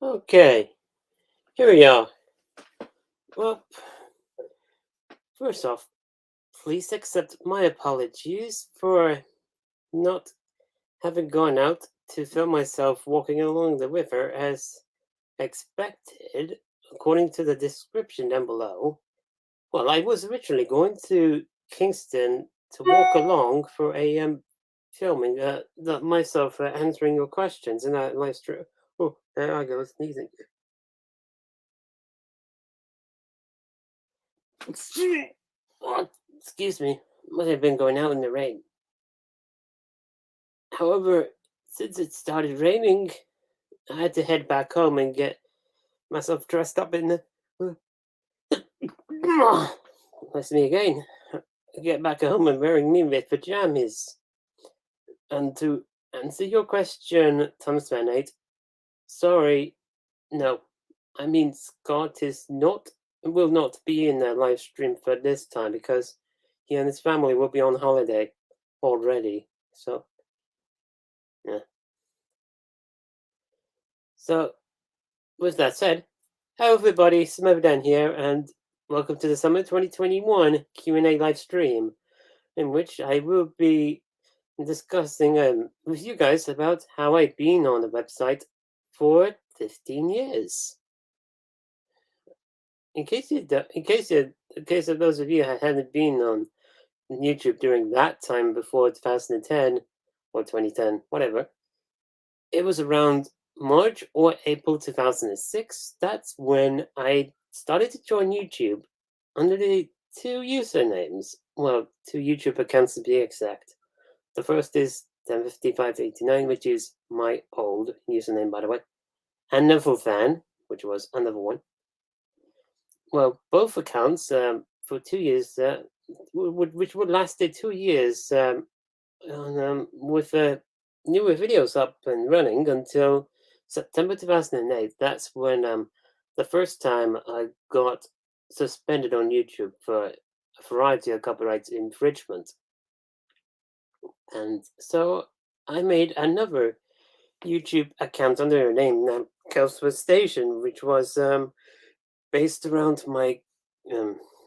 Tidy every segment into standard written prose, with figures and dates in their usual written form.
Okay, here we are. Well, first off, please accept my apologies for not having gone out to film myself walking along the river as expected, according to the description down below. Well, I was originally going to Kingston to walk along for a filming myself answering your questions in that live stream. Oh, there I go, sneezing. Oh, excuse me, must have been going out in the rain. However, since it started raining, I had to head back home and get myself dressed up in the. That's me again. Get back home and wearing me pajamas. And to answer your question, Thomas Van 8, sorry, no. I mean, Scott will not be in the live stream for this time because he and his family will be on holiday already. So, yeah. So, with that said, hello everybody, SmurfyDan here, and welcome to the Summer 2021 Q&A live stream, in which I will be discussing with you guys about how I've been on the website for 15 years. In case of those of you who hadn't been on YouTube during that time before 2010 or 2010, whatever, it was around March or April 2006. That's when I started to join YouTube under the two usernames. Well, two YouTube accounts to be exact. The first is 105589, which is my old username, by the way, and Fan, which was another one. Well, both accounts for 2 years, which would lasted 2 years, with newer videos up and running until September 2008. That's when the first time I got suspended on YouTube for a variety of copyright infringement. And so I made another YouTube account under a name named Kelsworth Station, which was based around my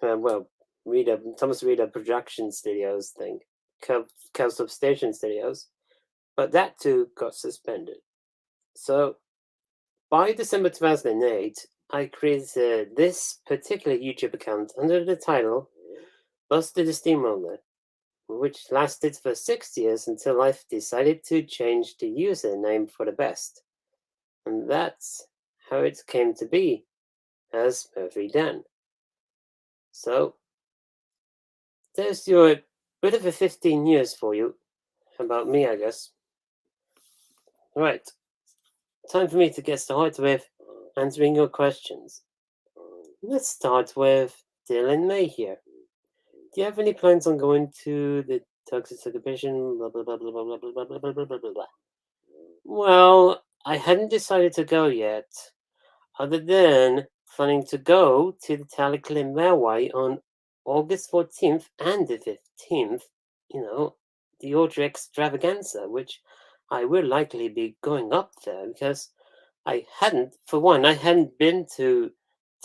Thomas Reader Production Studios thing, Kelsworth Station Studios, but that too got suspended. So by December 2008, I created this particular YouTube account under the title Buster the Steamroller, which lasted for 6 years until I decided to change the username for the best. And that's how it came to be as SmurfyDan. So there's your bit of a 15 years for you about me, I guess. Right, time for me to get started with answering your questions. Let's start with Dylan May here. Do you have any plans on going to the toxic exhibition? Blah blah blah blah blah blah blah blah blah blah blah blah. Well, I hadn't decided to go yet, other than planning to go to the Taliklim Railway on August 14th and the 15th, the Ultra Extravaganza, which I will likely be going up there because I hadn't been to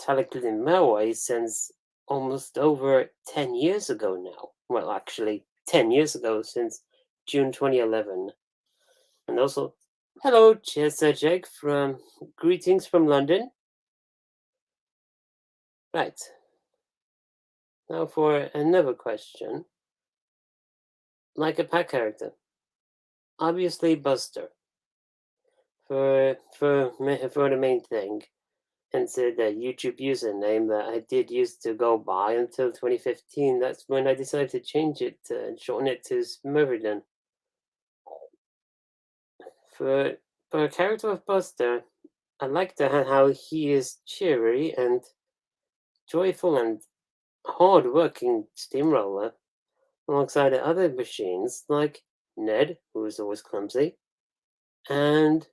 Taliklim Railway since almost over 10 years ago now. Well, actually, 10 years ago, since June 2011. And also, hello, Jake from greetings from London. Right. Now for another question. Like a pack character. Obviously Buster. For the main thing. Hence the YouTube username that I did use to go by until 2015. That's when I decided to change it and shorten it to SmurfyDan. For a character of Buster, I like how he is cheery and joyful and hard-working steamroller, alongside other machines like Ned, who is always clumsy, and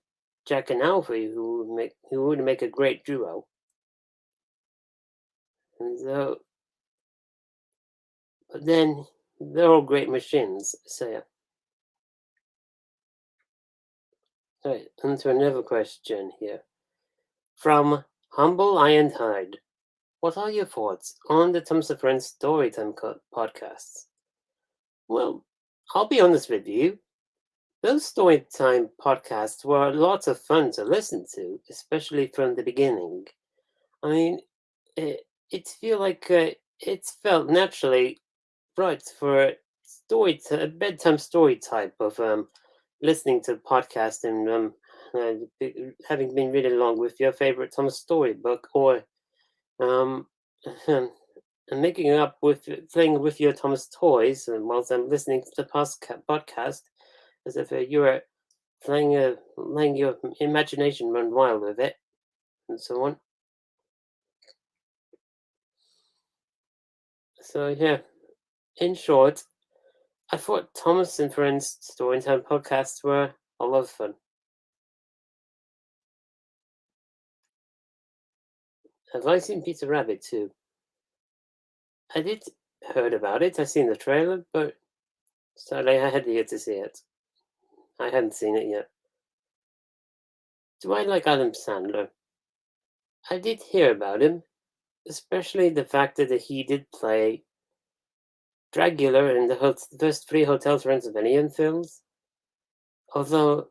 Jack and Alfie, who would make a great duo. And so, but then they're all great machines. So yeah. All right, on to another question here. From Humble Iron Hide, what are your thoughts on the Thomas and Friends Storytime podcasts? Well, I'll be honest with you. Those Storytime podcasts were lots of fun to listen to, especially from the beginning. I mean, it felt naturally right for a bedtime story type of listening to podcast and having been reading along with your favorite Thomas storybook, or um, and making up with playing with your Thomas toys, and whilst I'm listening to the podcast, as if you were letting your imagination run wild with it, and so on. So yeah, in short, I thought Thomas and Friends Storytime podcasts were a lot of fun. Have I seen Peter Rabbit too? I did heard about it. I seen the trailer, but sadly I hadn't yet to see it. I hadn't seen it yet. Do I like Adam Sandler? I did hear about him, especially the fact that he did play Dracula in the first three Hotel Transylvanian films. Although,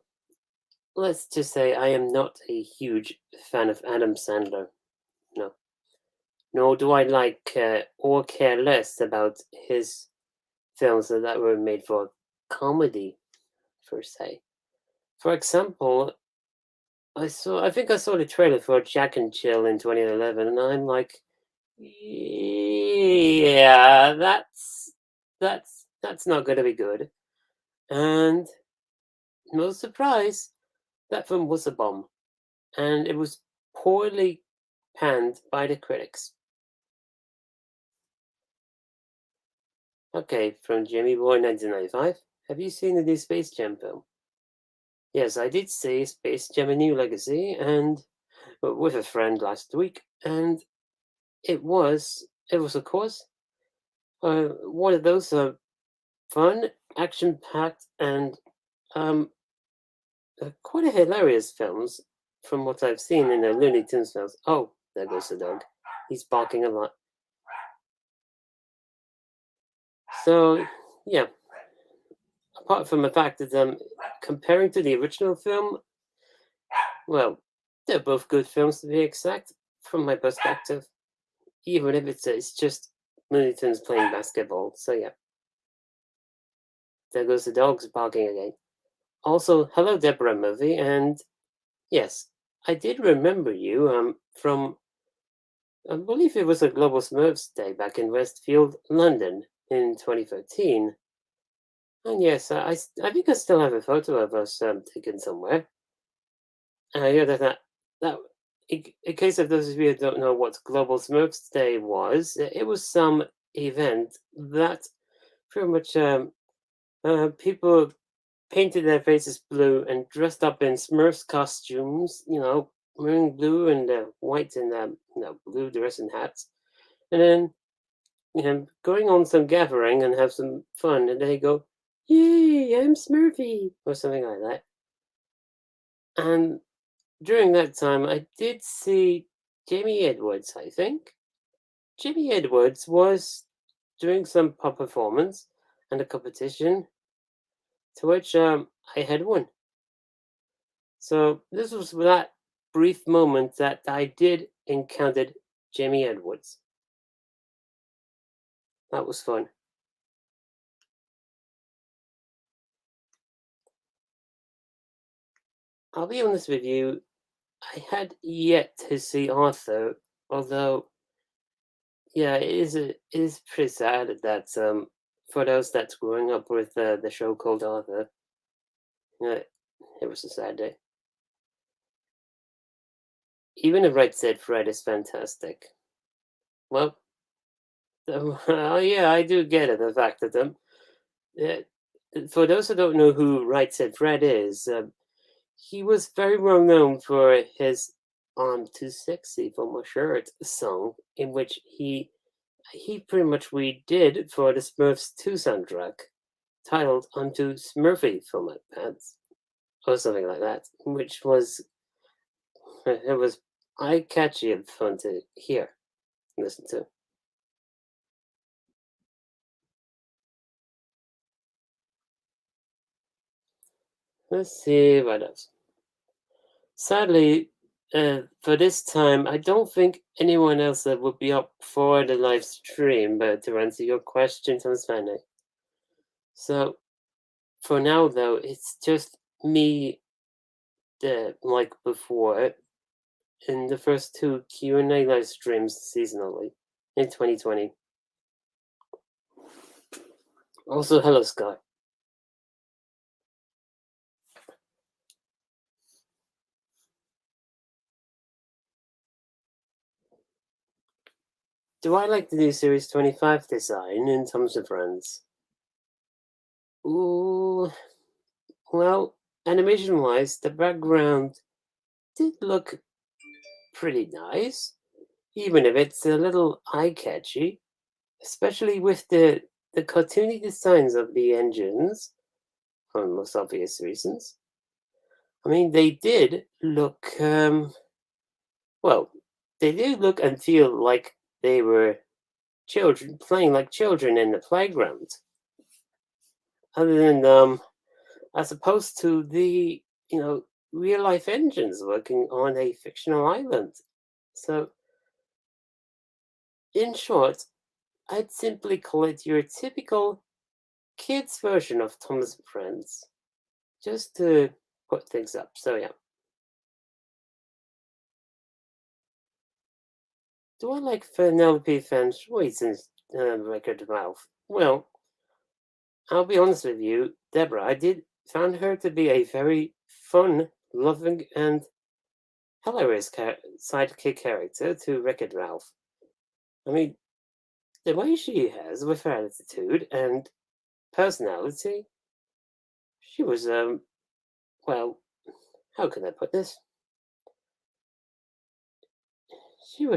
let's just say I am not a huge fan of Adam Sandler. No. Nor do I like or care less about his films that were made for comedy, per se. For example, I think I saw the trailer for Jack and Jill in 2011, and I'm like, yeah, that's not going to be good. And no surprise, that film was a bomb, and it was poorly panned by the critics. Okay, from Jimmy Boy 1995. Have you seen the new Space Jam film? Yes, I did see Space Jam: A New Legacy, and with a friend last week, and it was of course one of those fun, action-packed, and um, quite a hilarious films from what I've seen in the Looney Tunes films. Oh, there goes the dog. He's barking a lot. So, yeah. Apart from the fact that comparing to the original film, well, they're both good films to be exact, from my perspective. Even if it's just Looney Tunes playing basketball. So yeah, there goes the dogs barking again. Also, hello Deborah movie, and yes, I did remember you from I believe it was a Global Smurfs Day back in Westfield, London in 2013. And yes, I think I still have a photo of us taken somewhere. Yeah, that in case of those of you who don't know what Global Smurfs Day was, it was some event that pretty much people painted their faces blue and dressed up in Smurfs costumes, wearing blue and white and blue dress and hats, and then going on some gathering and have some fun, and they go, "Yay, I'm Smurfy," or something like that. And during that time, I did see Jamie Edwards. I think Jamie Edwards was doing some pop performance and a competition to which I had won. So this was that brief moment that I did encounter Jamie Edwards. That was fun. I'll be honest with you, I had yet to see Arthur, although yeah, it is pretty sad that for those that's growing up with the show called Arthur, yeah, it was a sad day. Even the Right Said Fred is fantastic. Well, yeah, I do get it. The fact that for those who don't know who Right Said Fred is, he was very well known for his "I'm Too Sexy for My Shirt" song, in which he pretty much redid for the Smurfs 2 soundtrack, titled "I'm Too Smurfy for My Pants," or something like that, which was it was eye-catchy and fun to hear, listen to. Let's see what else. Sadly, for this time, I don't think anyone else would be up for the live stream, but to answer your question, Thomas Van Eyck. So, for now, though, it's just me, like before, in the first 2 Q&A live streams seasonally in 2020. Also, hello, Sky. Do I like the new Series 25 design in Thomas and Friends? Ooh, well, animation-wise, the background did look pretty nice, even if it's a little eye-catchy, especially with the cartoony designs of the engines, for the most obvious reasons. I mean, they did look, well, they did look and feel like they were children playing like children in the playground. Other than, as opposed to the, real life engines working on a fictional island. So, in short, I'd simply call it your typical kids version of Thomas and Friends, just to put things up. So, yeah. Do I like Penelope Fan's voice in Record Mouth? Well, I'll be honest with you, Deborah, I did found her to be a very fun, loving, and hilarious sidekick character to Wreck-It Ralph. I mean, the way she has with her attitude and personality, she was, well, how can I put this? She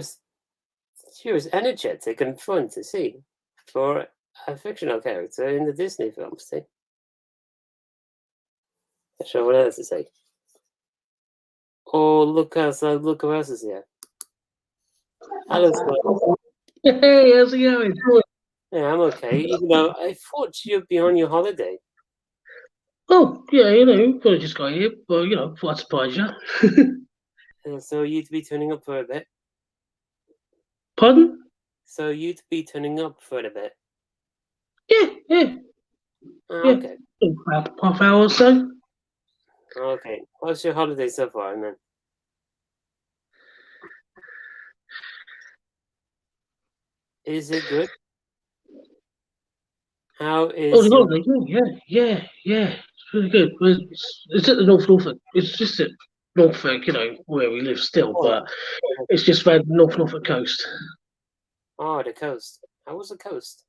was energetic and fun to see for a fictional character in the Disney films. See? Not sure what else to say. Oh, look who else is here. Hello, Scott. Hey, how's it going? Yeah, I'm okay. Even though I thought you'd be on your holiday. Oh, yeah, I just got here, but, thought I'd surprise you. So you'd be turning up for a bit? Pardon? So you'd be turning up for a bit? Yeah. Okay. About half hour or so. Okay. How's your holiday so far, then? Is it good? How is Oh, the holiday, yeah. It's really good. It's at the Norfolk. It's just at Norfolk, where we live still, but it's just around the North Norfolk coast. Oh, the coast. How was the coast?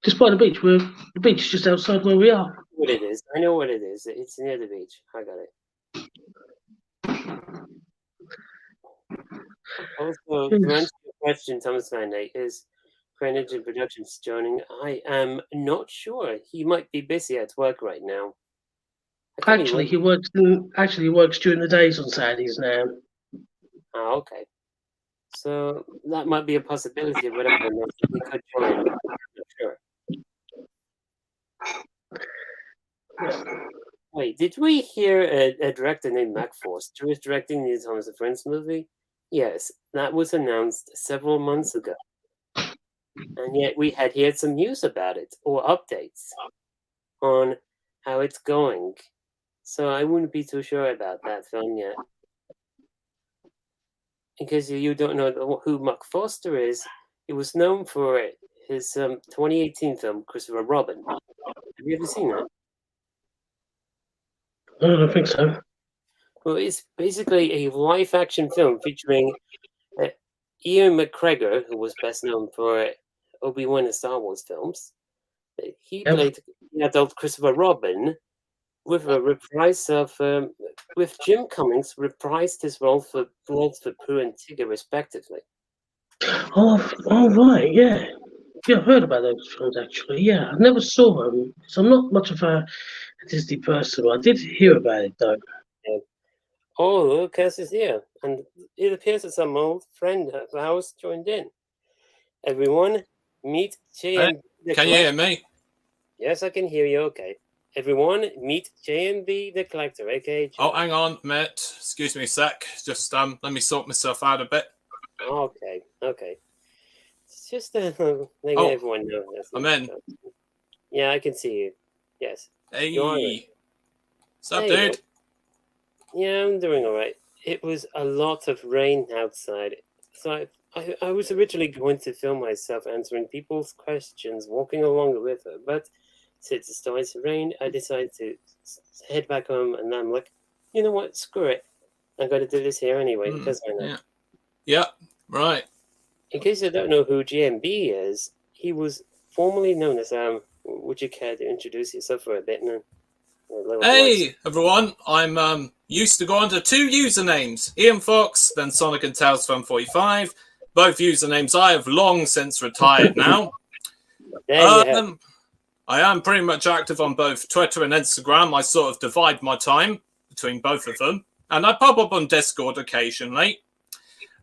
Just by the beach. The beach is just outside where we are. What it is? I know what it is. It's near the beach. I got it. Also, to answer your question, Thomas Van Eyck, is Greenwich Productions joining? I am not sure. He might be busy at work right now. Actually, he works during the days on Saturdays now. Oh, okay. So that might be a possibility, but I don't know if he could join. I'm not sure. Wait, did we hear a director named Mac Foster is directing the Thomas and Friends movie? Yes, that was announced several months ago. And yet we had heard some news about it, or updates on how it's going. So I wouldn't be too sure about that film yet. Because you don't know who Mac Foster is, he was known for his 2018 film, Christopher Robin. Have you ever seen that? I don't think so. Well, it's basically a live-action film featuring Ian McGregor, who was best known for Obi-Wan and Star Wars films. He played the adult Christopher Robin with a reprise of with Jim Cummings reprised his roles for Pooh and Tigger respectively. Oh right, yeah. Yeah, I've heard about those films actually. Yeah, I never saw them, so I'm not much of a Disney person. I did hear about it though. Yeah. Oh, Lucas is here, and it appears that some old friend of ours joined in. Everyone, meet JM. Can you hear me? Yes, I can hear you. Okay. Everyone, meet JMB the Collector, aka. Oh, hang on, mate. Excuse me a sec. Just let me sort myself out a bit. Okay. It's just letting everyone know. I'm in. Yeah, I can see you. Yes. Hey. You are in. What's up, dude? Yeah, I'm doing all right. It was a lot of rain outside, so I was originally going to film myself answering people's questions, walking along the river, but since it started to rain, I decided to head back home, and I'm like, you know what? Screw it. I'm going to do this here anyway, because I know. Yeah, right. In case you don't know who GMB is, he was formerly known as Would you care to introduce yourself for a bit now? Hey everyone, I'm used to go under 2 usernames, Ian Fox, then Sonic and Tails Fun 45. Both usernames I have long since retired now. I am pretty much active on both Twitter and Instagram. I sort of divide my time between both of them, and I pop up on Discord occasionally.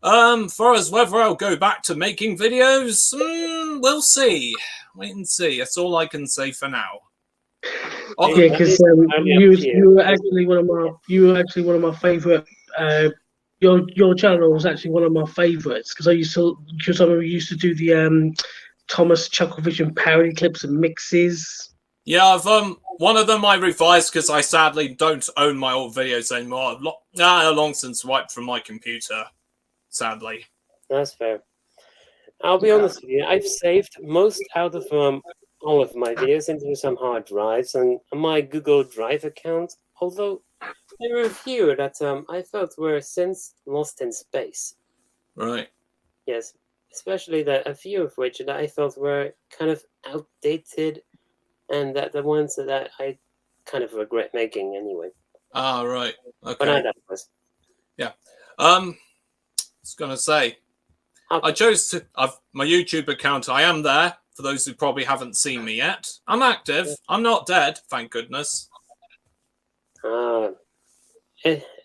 Far as whether I'll go back to making videos, we'll see. Wait and see. That's all I can say for now. Yeah, because you were actually one of my favorite. Your channel was actually one of my favorites because I used to do the Thomas Chucklevision parody clips and mixes. Yeah, I've one of them I revised because I sadly don't own my old videos anymore. I've long since wiped from my computer. Sadly. That's fair. I'll be honest with you. I've saved most out of all of my videos into some hard drives and my Google Drive account, although there were a few that I felt were since lost in space. Right. Yes, especially a few of which that I felt were kind of outdated, and that the ones that I kind of regret making anyway. Ah, right. Okay. But I digress. Yeah. I was gonna say, I chose to have my YouTube account. I am there. For those who probably haven't seen me yet, I'm active. I'm not dead, thank goodness.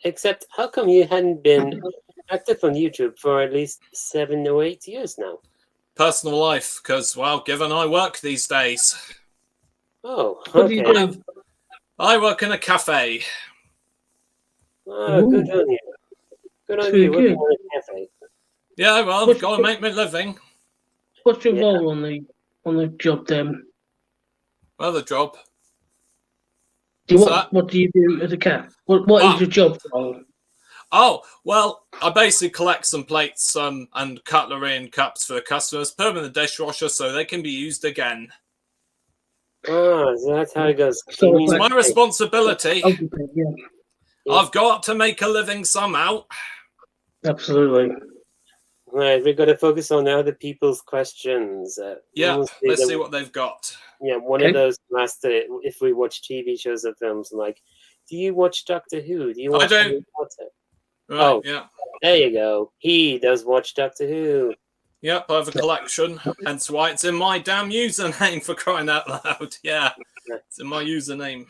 Except, how come you hadn't been active on YouTube for at least 7 or 8 years now? Personal life, because, well, given I work these days. Oh, okay. I work in a cafe. Oh, good on you. Good on you working in a cafe. Yeah, well, I've got to make my living. What's your role on the job then? Well, the job. What do you do as a cat? What is your job role? Oh, well, I basically collect some plates and cutlery and cups for the customers, put them in the dishwasher so they can be used again. Oh, so that's how it goes. So it's my responsibility. Yeah. I've got to make a living somehow. Absolutely. Right, we've got to focus on other people's questions. Yeah, let's see what they've got. Yeah, one of those asked if we watch TV shows or films, like, do you watch Doctor Who? Do you watch Harry Potter? Right, yeah. There you go. He does watch Doctor Who. Yep, I have a collection, hence why it's in my damn username, for crying out loud. Yeah, it's in my username.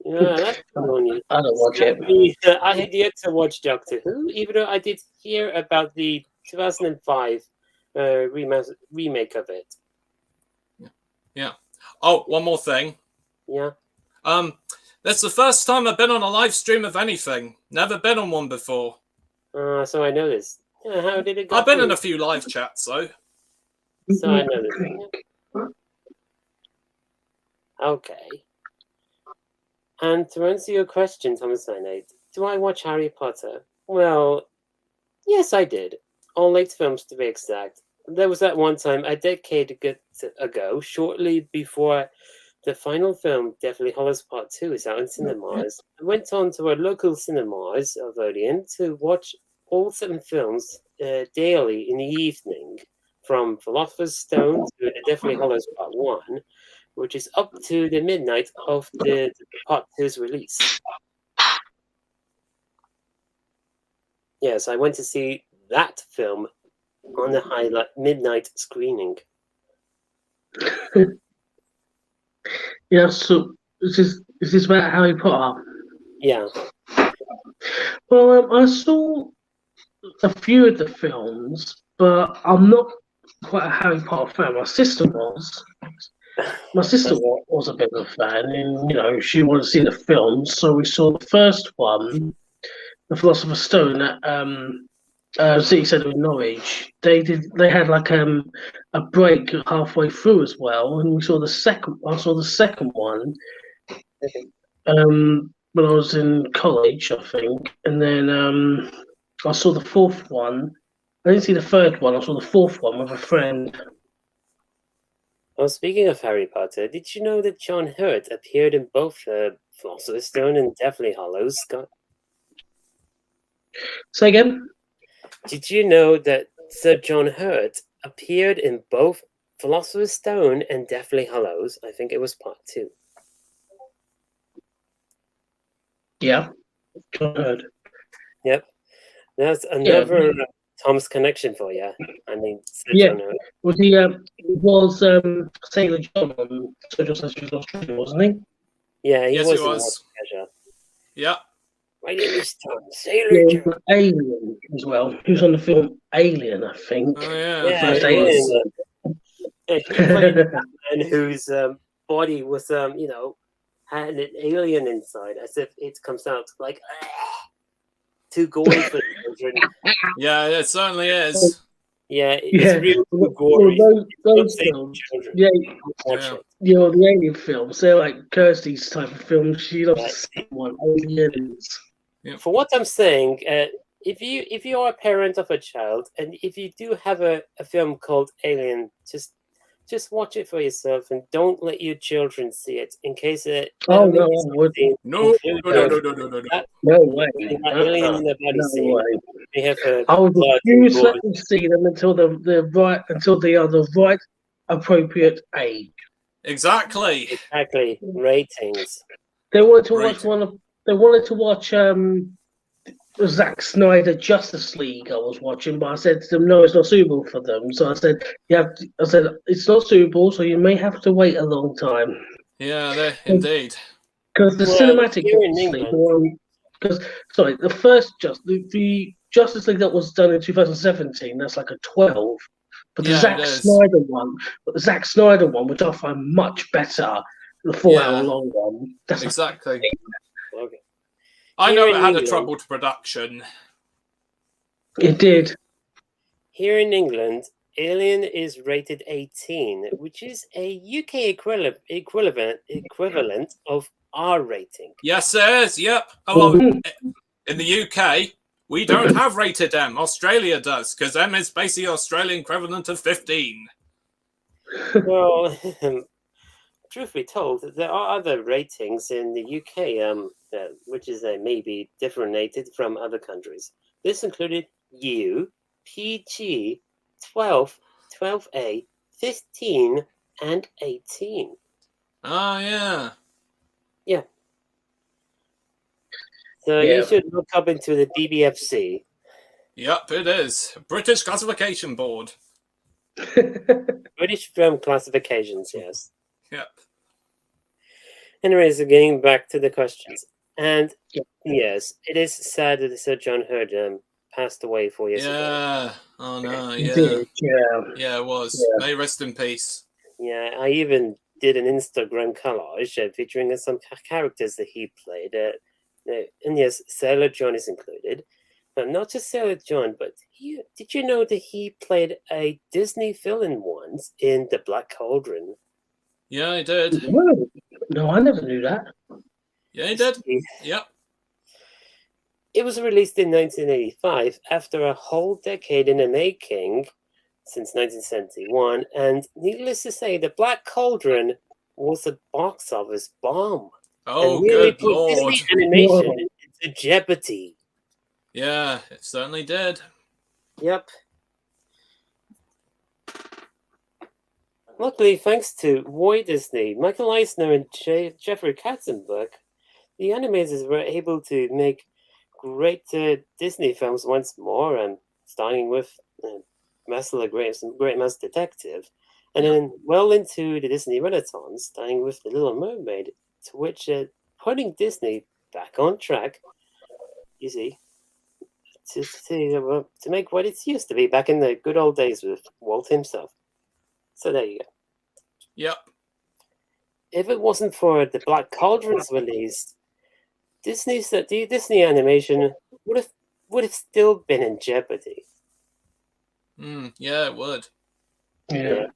Yeah, that's good on you. I don't watch it. I had yet to watch Doctor Who, even though I did hear about the 2005 remake of it. Yeah. Oh, one more thing. Yeah. That's the first time I've been on a live stream of anything. Never been on one before. So I know this. How did it go? I've been in a few live chats, though. So I know this. Okay. And to answer your question, Thomas Cyanide, do I watch Harry Potter? Well, yes, I did. All 8 films, to be exact. There was that one time, a decade ago, shortly before the final film, Deathly Hallows Part 2, is out in cinemas. I went on to our local cinemas of Odeon to watch all 7 films daily in the evening, from Philosopher's Stone to Deathly Hallows Part 1, which is up to the midnight of the Part 2's release. Yes, I went to see that film on the midnight screening. Yeah, so is this about Harry Potter? Yeah. Well, I saw a few of the films, but I'm not quite a Harry Potter fan. My sister was. My sister was a bit of a fan, and she wanted to see the films, so we saw the first one, The Philosopher's Stone, at City Centre in Norwich. They had like a break halfway through as well, and we saw the second. I saw the second one when I was in college, I think, and then I saw the fourth one. I didn't see the third one. I saw the fourth one with a friend. Well, speaking of Harry Potter, did you know that John Hurt appeared in both Philosopher's Stone and Deathly Hallows, Scott? Say again? Did you know that Sir John Hurt appeared in both Philosopher's Stone and Deathly Hallows? I think it was part 2. Yeah, John Hurt. Yep. That's another Tom's connection for you. I mean, Sir John Hurt. Was he? Was Sailor John on Sir John Australia, wasn't he? Yeah, yes, was. He was. Yeah. My name is Tom Sailor John. Alien as well. Who's on the film Alien? I think. Oh yeah. First Alien. He played a man whose body was, had an alien inside, as if it comes out like too gory for children. Yeah, it certainly is. Yeah, it's really gory. Those films, the Alien films, they're like Kirsty's type of films. She loves to see one. Aliens. Yeah. For what I'm saying, if you are a parent of a child, and if you do have a film called Alien, just watch it for yourself and don't let your children see it in case it. No way. No way. They have I would refuse to let them see them until they are the right appropriate age. Exactly. Ratings. They wanted to watch Zack Snyder Justice League. I was watching, but I said to them, no, it's not suitable for them. So I said, it's not suitable, so you may have to wait a long time. Yeah, indeed. Because the cinematic the first the Justice League that was done in 2017, that's like a 12. But the Zack Snyder one, which I find much better, the 4-hour long one. That's exactly. Okay. I know it had a troubled production. It did. Here in England, Alien is rated 18, which is a UK equivalent of R rating. Yes, it is. Yep. Oh, well, in the UK, we don't have rated M. Australia does, because M is basically Australian equivalent of 15. Well, truth be told, there are other ratings in the UK, which is maybe differentiated from other countries. This included U, PG, 12, 12A, 15, and 18. Oh, yeah. Yeah. So you should look up into the BBFC. Yep, it is. British Classification Board. British Film Classifications, yes. Yep. Anyways, getting back to the questions. And yes, it is sad that Sir John Hurt passed away 4 years ago. Yeah. Oh, no. Yeah. Yeah, it was. Yeah. May rest in peace. Yeah, I even did an Instagram collage featuring some characters that he played. And yes, Sailor John is included. But not just Sailor John, but did you know that he played a Disney villain once in The Black Cauldron? Yeah, he did. No, I never knew that. Yeah, he did. Yep. It was released in 1985 after a whole decade in the making, since 1971, and needless to say, The Black Cauldron was a box office bomb. Oh, and really good Lord. Disney animation into jeopardy. Yeah, it certainly did. Yep. Luckily, thanks to Roy Disney, Michael Eisner, and Jeffrey Katzenberg, the animators were able to make great Disney films once more, and starting with Master the Great Mouse Detective, and then well into the Disney Renaissance, starting with The Little Mermaid, to which putting Disney back on track. You see, to make what it used to be back in the good old days with Walt himself. So there you go. Yep. If it wasn't for the Black Cauldron's release, the Disney animation would have still been in jeopardy. Yeah, it would. Yeah.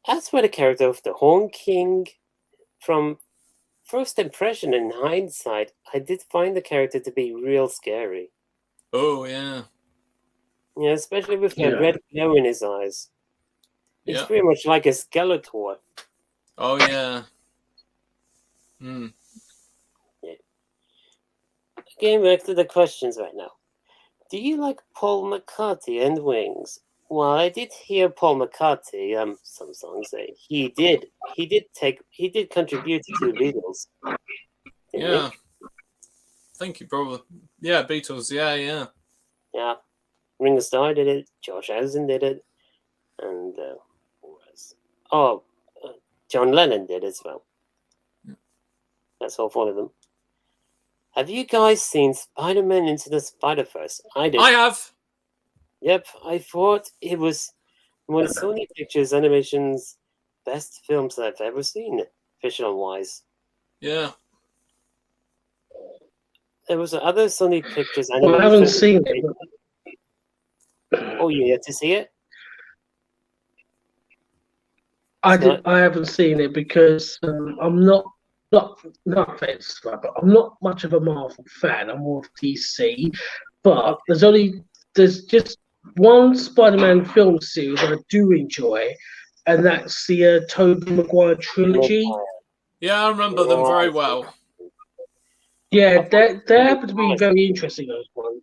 As for the character of the Horn King, from first impression and hindsight, I did find the character to be real scary. Oh, yeah. Yeah, especially with the red glow in his eyes. He's pretty much like a Skeletor. Oh, yeah. Yeah. Getting back to the questions right now. Do you like Paul McCartney and Wings? Well, I did hear Paul McCartney, some songs say he did contribute to Beatles. Yeah. I think he probably, Beatles, yeah. Yeah. Ringo Starr did it, George Harrison did it, and John Lennon did as well. Yeah. That's all 4 of them. Have you guys seen Spider-Man Into the Spider-Verse? I did. I have. Yep, I thought it was one of Sony Pictures Animation's best films I've ever seen, visual-wise. Yeah. There was other Sony Pictures Well, animation. I haven't seen it. Oh, you yet to see it? I haven't seen it because I'm not offense, but I'm not much of a Marvel fan. I'm more of DC. But there's just one Spider-Man film series that I do enjoy, and that's the Tobey Maguire trilogy. Yeah, I remember them very well. Yeah, they happen to be very interesting, those ones.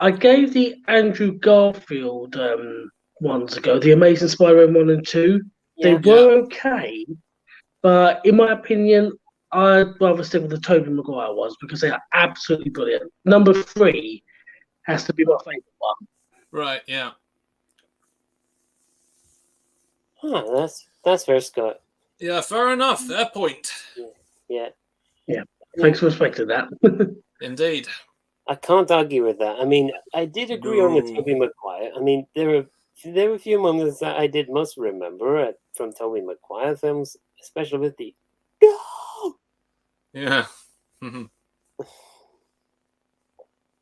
I gave the Andrew Garfield ones a go, the Amazing Spider-Man 1 and 2. They were okay, but in my opinion, I'd rather stick with the Tobey Maguire ones because they are absolutely brilliant. Number 3 has to be my favourite one. Right, yeah. Huh, that's very Scott. Yeah, fair enough. Fair point. Yeah. Thanks for respecting that. Indeed. I can't argue with that. I mean, I did agree on the Tobey Maguire. I mean, there were a few moments that I did most remember from Tobey Maguire films, especially with the Yeah.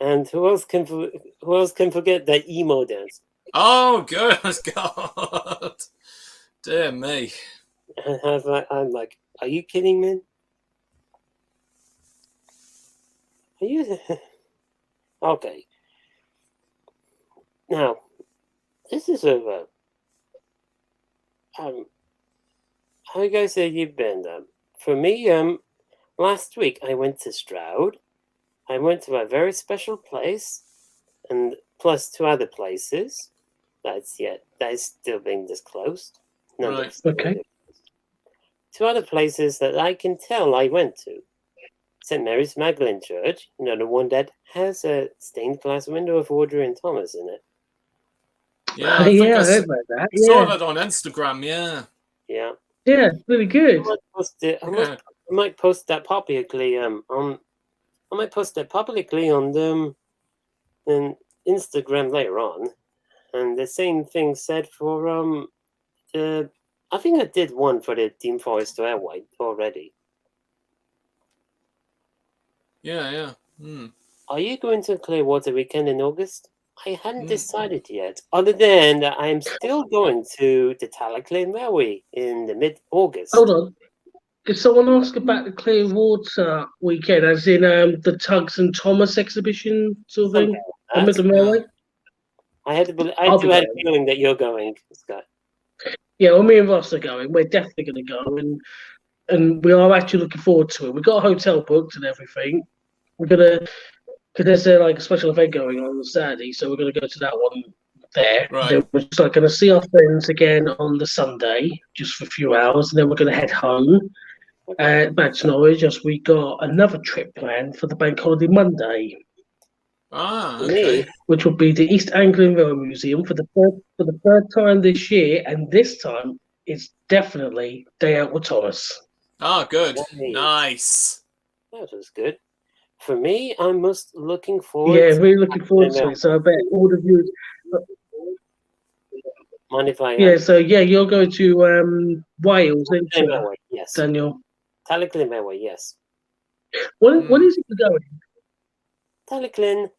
And who else can forget that emo dance? Oh, good God. Dear me. I'm like, are you kidding me? Are you? Okay. Now, this is a how you guys say you've been? For me, last week I went to Stroud. I went to a very special place, and plus 2 other places. That is still being disclosed. Right. Okay. 2 other places that I can tell I went to. St. Mary's Magdalene Church, the one that has a stained glass window of Audrey and Thomas in it. Yeah, I think I heard about that. saw that on Instagram, yeah. Yeah. Yeah, really good. I might post that publicly. I might post that publicly on Instagram later on. And the same thing said for I think I did one for the Team Forest Airway already. Yeah. Are you going to Clearwater weekend in August? I hadn't decided yet, other than that I am still going to the Talaclane Railway in the mid-August. Hold on. Did someone ask about the Clearwater weekend, as in the Tugs and Thomas exhibition sort of thing? On Midland Railway? I do have a feeling that you're going, Scott. Yeah, well, me and Ross are going. We're definitely going to go, and we are actually looking forward to it. We've got a hotel booked and everything. We're going to, because there's a special event going on Saturday, so we're going to go to that one there. Right. Then we're just going to see our friends again on the Sunday, just for a few hours, and then we're going to head home back to Norwich, as we got another trip planned for the Bank Holiday Monday. Ah, okay. Which will be the East Anglian Railway Museum for the third time this year, and this time it's definitely Day Out with Thomas. Ah, good. Nice. Nice. That was good. For me, I'm most looking forward. Yeah, really looking forward to it. So I bet all the viewers. Mind if I? Yeah, so yeah, you're going to Wales, ain't you, yes. Daniel? Tallaghlen, yes. When is it going? Tallaghlen,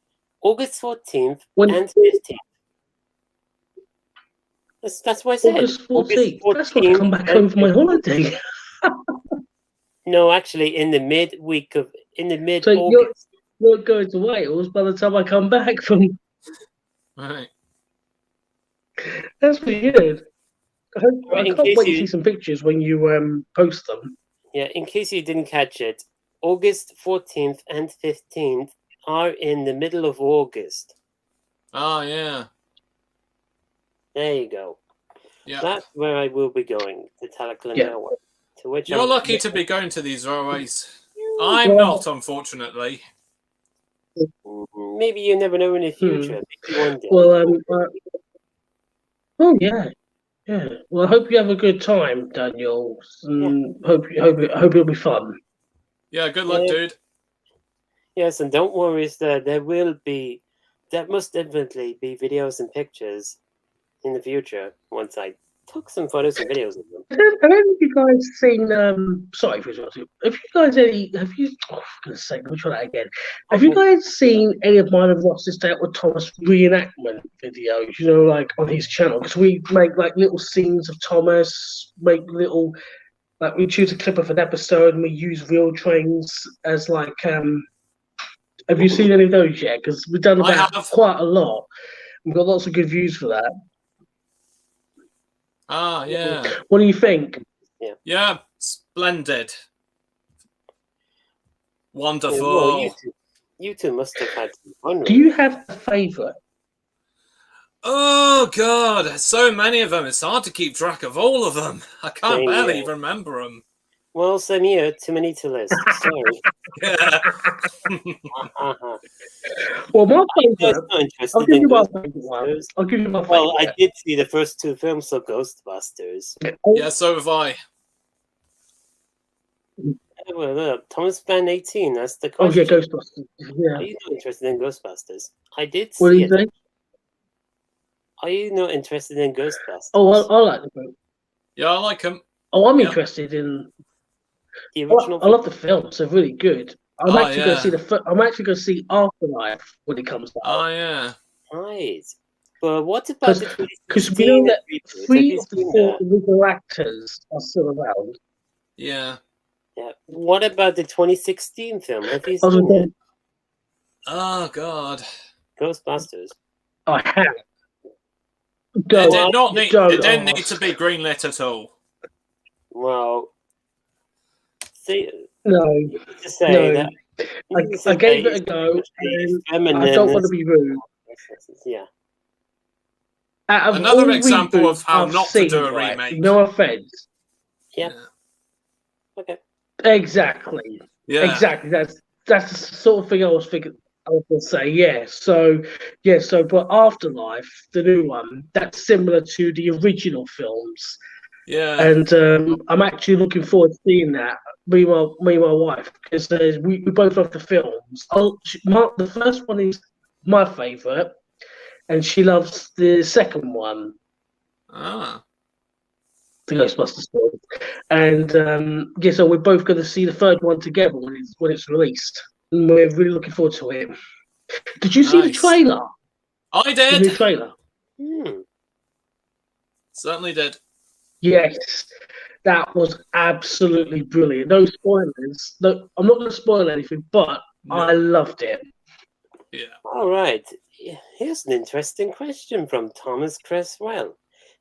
August 14th and 15th. That's what I said. August 14th. That's when I come back home for my holiday. No, actually, in the mid-August. So you're going to Wales by the time I come back from. Right. That's pretty good. I can't wait to see some pictures when you post them. Yeah, in case you didn't catch it, August 14th and 15th are in the middle of August. Oh, yeah. There you go. Yeah. That's where I will be going, the Tallaghlen Railway. To which You're lucky to be going to these railways. I'm not, unfortunately. Maybe you never know in the future. Maybe one day. Well, oh yeah. Well, I hope you have a good time, Daniel. Hope it'll be fun. Yeah, good luck, dude. Yes, and don't worry, there must definitely be videos and pictures in the future once I took some photos and videos of them. I don't know if you guys seen. Sorry for interrupting. Have you guys have you? Oh, for goodness sake, let me try that again. Have you guys seen any of mine and Ross's Day Out with Thomas reenactment videos? You know, like on his channel, because we make like little scenes of Thomas, make little like we choose a clip of an episode and we use real trains as like. Have you seen any of those yet? Because we've done quite a lot. We've got lots of good views for that. Ah, yeah. What do you think? Yeah, splendid. Wonderful. Well, you two must have had some fun. Do you have a favourite? Oh, God. So many of them. It's hard to keep track of all of them. I can't barely remember them. Well, same here. Too many to list. Sorry. Yeah. Well, my favourite. I'll give you my favourite. Well, I did see the first two films of Ghostbusters. Yeah, so have I. Well, Thomas Van 18. That's the question. Oh yeah, Ghostbusters. Yeah. Are you not interested in Ghostbusters? I did see what do you it. think? Are you not interested in Ghostbusters? Oh, I like the film. Yeah, I like them. Oh, I'm interested in the original. I love the films. They're really good. I'm actually going to see I'm actually going to see Afterlife when it comes out. Oh yeah. Right. But what about the because we know that 3 of the 4 original actors are still around. Yeah. Yeah. What about the 2016 film? Have you seen it? Oh God. Ghostbusters. I have. It didn't need to be greenlit at all. Well, see, to say that I gave it a go. I don't want to be rude. Yeah. Another example of how not to do a remake. No offense. Yeah. Okay. Exactly. Yeah. Exactly. That's the sort of thing I was going to say. Yeah. So but Afterlife, the new one, that's similar to the original films. Yeah. And I'm actually looking forward to seeing that. Me and my wife, because we both love the films. The first one is my favourite, and she loves the second one. Ah. The Ghostbusters film. And so we're both going to see the third one together when it's released. And we're really looking forward to it. Did you see the trailer? I did. The new trailer. Certainly did. Yes, that was absolutely brilliant. No spoilers. No, I'm not going to spoil anything, but I loved it. Yeah. All right. Here's an interesting question from Thomas Cresswell.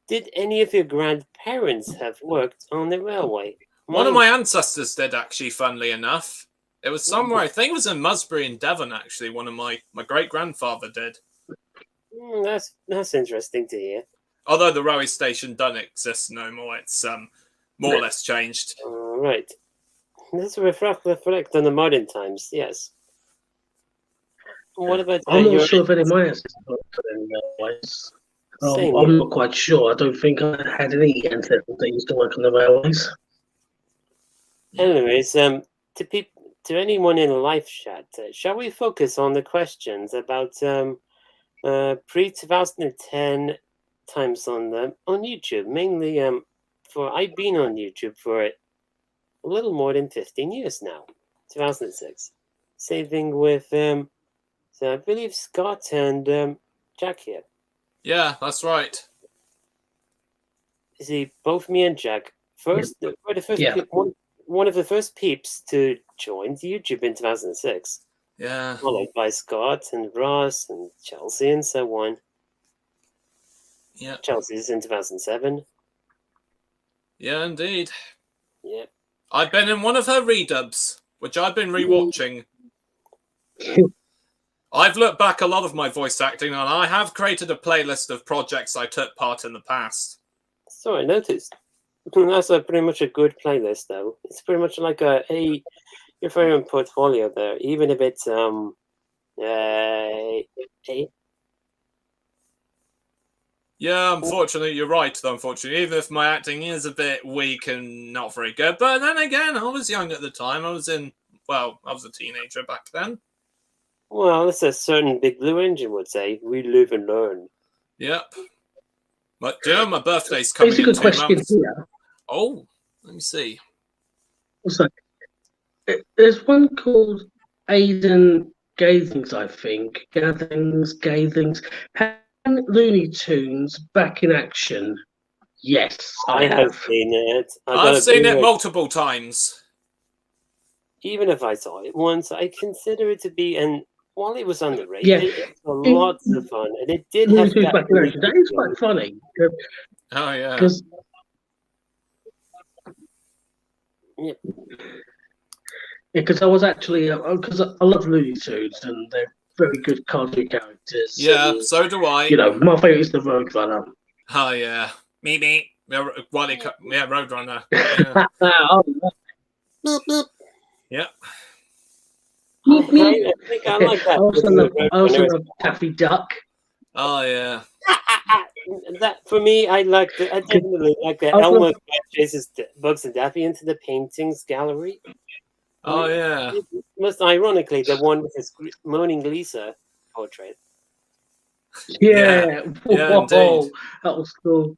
Did any of your grandparents have worked on the railway? One of my ancestors did, actually, funnily enough. It was somewhere, I think it was in Musbury in Devon, actually. One of my great-grandfather did. That's interesting to hear. Although the railway station doesn't exist no more, it's more or less changed. Right. Let's reflect on the modern times, yes. What about I'm not sure if any of my ancestors worked in railways. I'm not quite sure. I don't think I had any ancestors that used to work on the railways. Anyways, to to anyone in the live chat, shall we focus on the questions about pre-2010 times on YouTube? Mainly, I've been on YouTube for a little more than 15 years now. 2006, saving with so I believe Scott and Jack here. Yeah, that's right. See, both me and Jack were the first one of the first peeps to join YouTube in 2006. Yeah. Followed by Scott and Ross and Chelsea and so on. Yeah. Chelsea's in 2007. Yeah, indeed. Yeah. I've been in one of her redubs, which I've been rewatching. I've looked back a lot of my voice acting, and I have created a playlist of projects I took part in the past. So I noticed. That's pretty much a good playlist, though. It's pretty much like your very own portfolio there, even if it's Yeah, unfortunately, you're right, though, unfortunately. Even if my acting is a bit weak and not very good. But then again, I was young at the time. I was a teenager back then. Well, as a certain Big Blue Engine would say, we live and learn. Yep. But do you know my birthday's coming in 2 months? Here. Oh, let me see. Also, there's one called Aiden Gathings, I think. Gathings. Looney Tunes back in action. Yes, I have seen it. I've seen it multiple times. Even if I saw it once, I consider it to be, and while it was underrated, it was lots of fun, and it did have that. Back in action. That is quite funny. Oh yeah. Because I was actually because I love Looney Tunes and they're very good cartoon characters. Yeah, so do I. You know, my favourite is the Roadrunner. Oh yeah, me. Yeah, Roadrunner. Yeah. Yeah. I think I like that. I also love Daffy Duck. Oh yeah. That for me, I definitely like that. Elmo chases Bugs and Daffy into the paintings gallery. Oh yeah. Most ironically, the one with his moaning Lisa portrait. Yeah. Yeah, indeed. That was cool.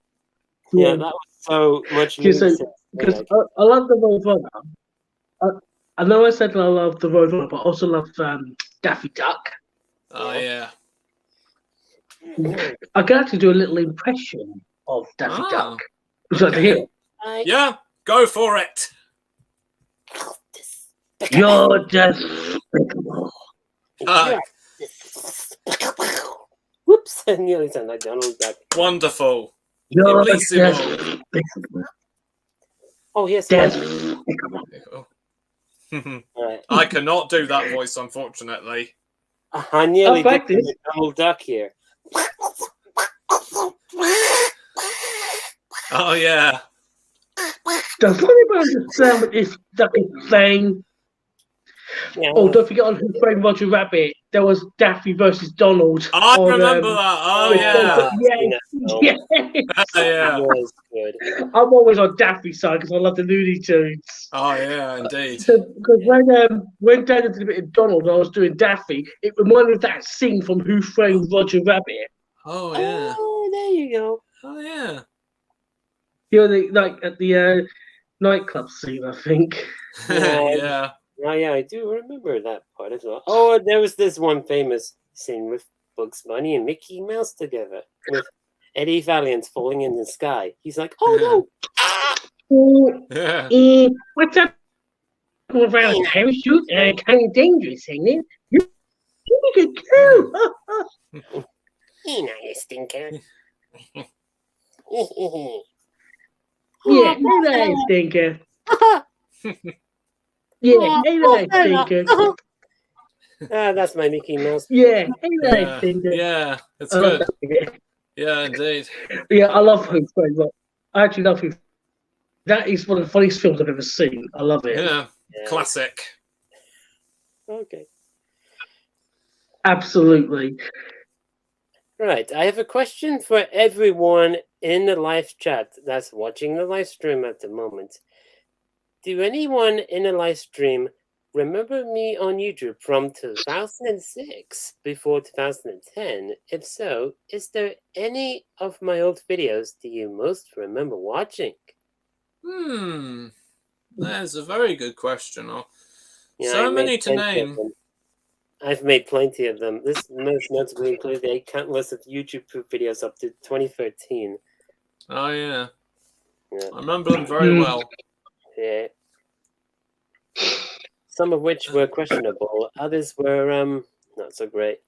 Yeah, that was so much. Because I love the Roadrunner. I know I said I love the Roadrunner, but I also love Daffy Duck. Oh yeah. I can actually do a little impression of Daffy Duck. Would you like to hear it? Yeah, go for it. You're despicable. Whoops! I nearly sound like Donald Duck. Wonderful. You're despicable. Oh yes. Despicable. Right. I cannot do that voice, unfortunately. I nearly did Donald Duck here. Oh yeah. Does anybody understand what this duck is saying? Yeah. Oh, don't forget on Who Framed Roger Rabbit, there was Daffy versus Donald. I remember that. Oh yeah. Yeah. Yeah. Was good. I'm always on Daffy's side because I love the Looney Tunes. Oh yeah, indeed. Because when Dad did a bit of Donald and I was doing Daffy, it reminded me of that scene from Who Framed Roger Rabbit. Oh yeah. Oh, there you go. Oh yeah. You know, like at the nightclub scene, I think. Yeah. Oh yeah, I do remember that part as well. Oh, there was this one famous scene with Bugs Bunny and Mickey Mouse together with Eddie Valiant falling in the sky. He's like, "Oh no!" Yeah. What's up? Around parachute and kind of dangerous, ain't it? You could too. You're not a stinker. Yeah, ain't I a stinker? Yeah, ain't I a stinker? That's my Mickey Mouse. Yeah, ain't I a stinker? Yeah, it's good. Yeah, indeed. Yeah, I love Who Framed Roger. I actually love Who. That is one of the funniest films I've ever seen. I love it. Yeah, classic. Okay. Absolutely. Right, I have a question for everyone in the live chat that's watching the live stream at the moment. Do anyone in the live stream remember me on YouTube from 2006 before 2010? If so, is there any of my old videos do you most remember watching? That's a very good question. Yeah, So I made many to plenty of name. them. I've made plenty of them. This most notably include a countless of YouTube proof videos up to 2013. Oh, yeah. Yeah. I remember them very well. Yeah. Some of which were questionable, others were not so great,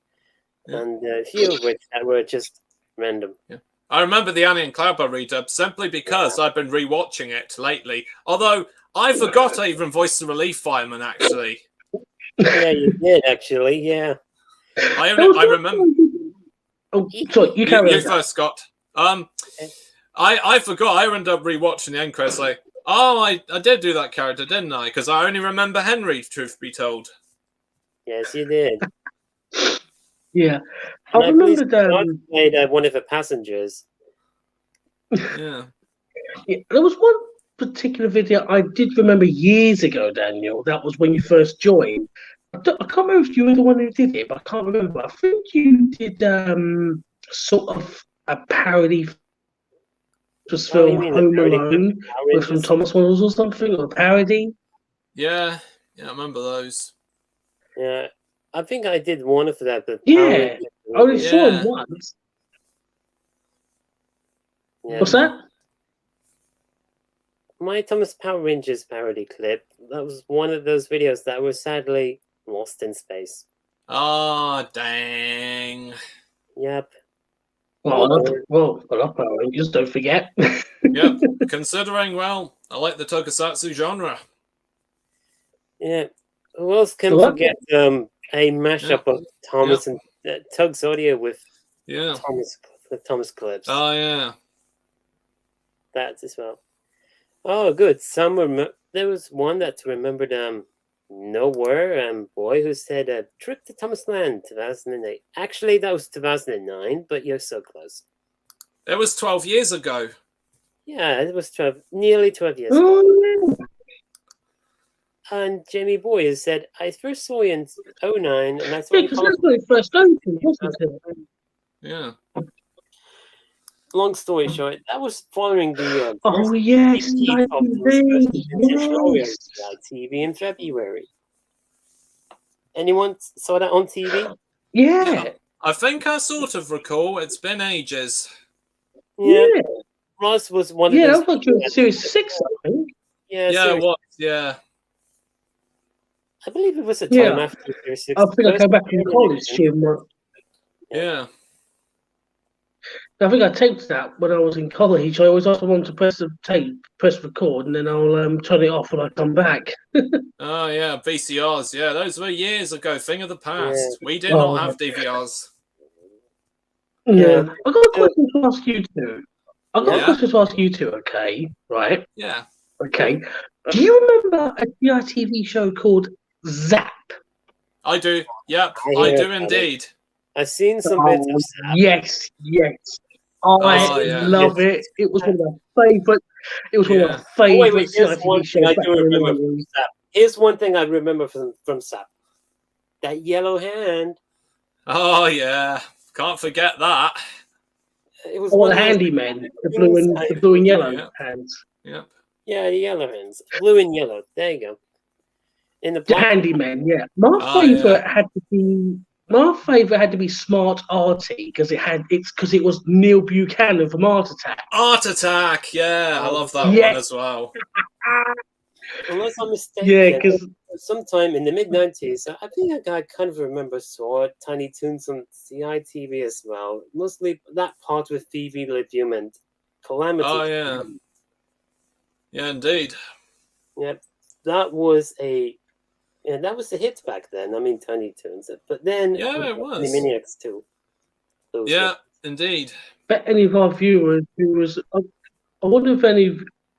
and a few of which that were just random. Yeah. I remember the Annie and Cloudberry redub simply because I've been rewatching it lately. Although I forgot I even voiced the relief fireman. Actually, Yeah, you did actually. Yeah, I remember. Oh, sorry, you carry on. You first, Scott. I forgot. I ended up rewatching the end credits. Like, oh, I did do that character, didn't I? Because I only remember Henry. Truth be told. yes, you did. Yeah, I remember that. Played one of the passengers. Yeah. There was one particular video I did remember years ago, Daniel. That was when you first joined. I can't remember if you were the one who did it, but I can't remember. I think you did sort of a parody. Just film Home Alone with from Thomas Wells or something, or a parody. Yeah, I remember those. Yeah, I think I did one of that. But yeah, I only saw him once. Yeah. What's that? My Thomas Power Rangers parody clip. That was one of those videos that was sadly lost in space. Oh, dang. Yep. Well, I love Power Rangers, don't forget. Yep. Considering, well, I like the tokusatsu genre. Yeah. Who else can forget a mashup of Thomas and Tug's audio with Thomas clips? Oh, yeah. That as well. Oh, good. There was one that remembered Nowhere Boy who said Trip to Thomas Land 2008. Actually, that was 2009, but you're so close. It was 12 years ago. Yeah, it was nearly 12 years ago. And Jamie Boy has said, I first saw you in 2009, and that's when that's when it first opened, wasn't it? Yeah. Long story short, that was following the TV in February. Anyone saw that on TV? Yeah. I think I sort of recall. It's been ages. Yeah. Ross was one of those. Yeah, that was during Series 6, I think. Yeah, it was. Yeah. I believe it was a time after Series 6. I think I came back from college. Yeah. I think I taped that when I was in college. I always asked someone to press record, and then I'll turn it off when I come back. Oh, yeah, VCRs. Yeah, those were years ago. Thing of the past. Yeah. We did not have DVRs. Yeah. I've got a question to ask you two. Okay? Right? Yeah. Okay. Do you remember a GI TV show called Zap? I do. Yep, I do indeed. I've seen some bits of Zap. Yes. I love it. It was one of my favourite. It was one of my favourite TV shows. I do remember from Zap. Here's one thing I remember from Zap. That yellow hand. Oh yeah, can't forget that. It was the handyman, the blue and yellow hands. Yep. Yeah, the yellow hands, blue and yellow. There you go. In the handyman, yeah. My favourite had to be Smart Artie because it was Neil Buchanan from Art Attack. Art Attack, yeah, I love that one as well. Unless I'm mistaken, because sometime in the mid-90s, I think I kind of remember saw Tiny Toons on CITV as well. Mostly that part with Phoebe LeDume and Calamity. Oh yeah, yeah, indeed. Yeah, that was a hit back then. I mean, Tiny Toons, but then it was the Miniacs too. Yeah, indeed. But any of our viewers, I wonder if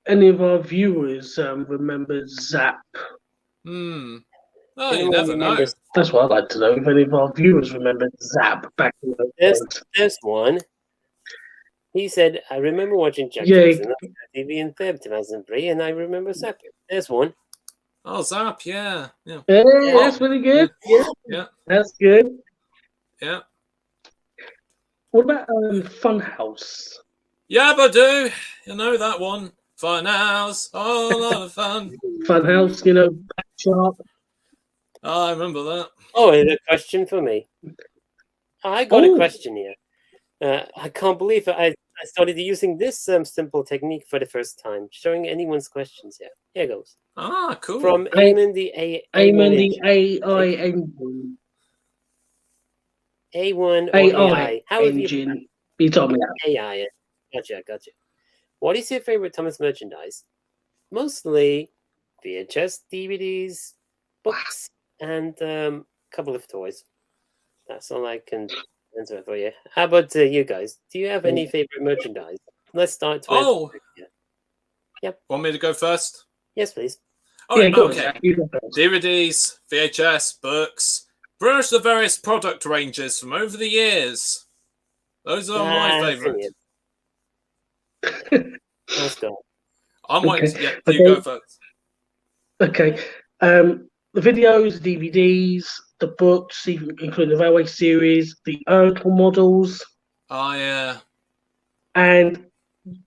any of our viewers remember Zap. Oh, you never know. That's what I'd like to know. If any of our viewers remember Zap back in the days. There's one. He said, I remember watching Jack Jackson on TV in Feb 2003, and I remember Zap. There's one. Oh, Zap, yeah. Yeah. Yeah, Oh, that's really good. Yeah. Yeah. That's good. Yeah. What about Funhouse? Yeah, but do. You know that one. Fun house. Oh, a lot of fun. Funhouse, you know, Sharp. Oh, I remember that. Oh, and a question for me. I got a question here. I can't believe I started using this simple technique for the first time, showing anyone's questions here. Here goes. Ah, cool. From Eamon the Eamon the AI engine. A1 or AI. How engine. You told me that. AI. Gotcha. What is your favorite Thomas merchandise? Mostly VHS, DVDs, books, and a couple of toys. That's all I can answer for you. How about you guys? Do you have any favorite merchandise? Let's start with... Oh! Yep. Want me to go first? Yes, please. Oh, yeah, okay. DVDs, VHS, books. Browse the various product ranges from over the years. Those are my favourites. Let's go. I'm waiting to get you go first. Okay. The videos, DVDs, the books, including the Railway series, the Urkel models. Oh, yeah.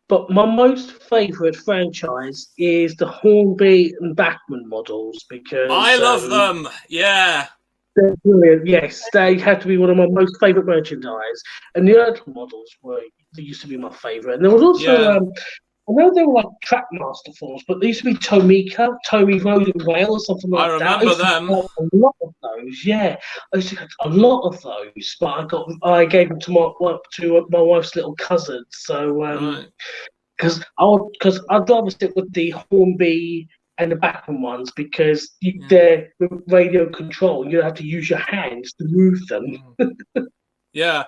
But my most favourite franchise is the Hornby and Bachman models because I love them. Yeah. They're brilliant. Yes, they had to be one of my most favourite merchandise. And the Urkel models used to be my favourite. And there was also I know they were like Trackmaster forms, but they used to be Tomika, Tommy Road and Rail, or something like that. I remember them. A lot of those, yeah. I used to get a lot of those, but I gave them to my wife's little cousin. So, because I'd rather stick with the Hornby and the Bachman ones because they're radio control. You have to use your hands to move them. Yeah,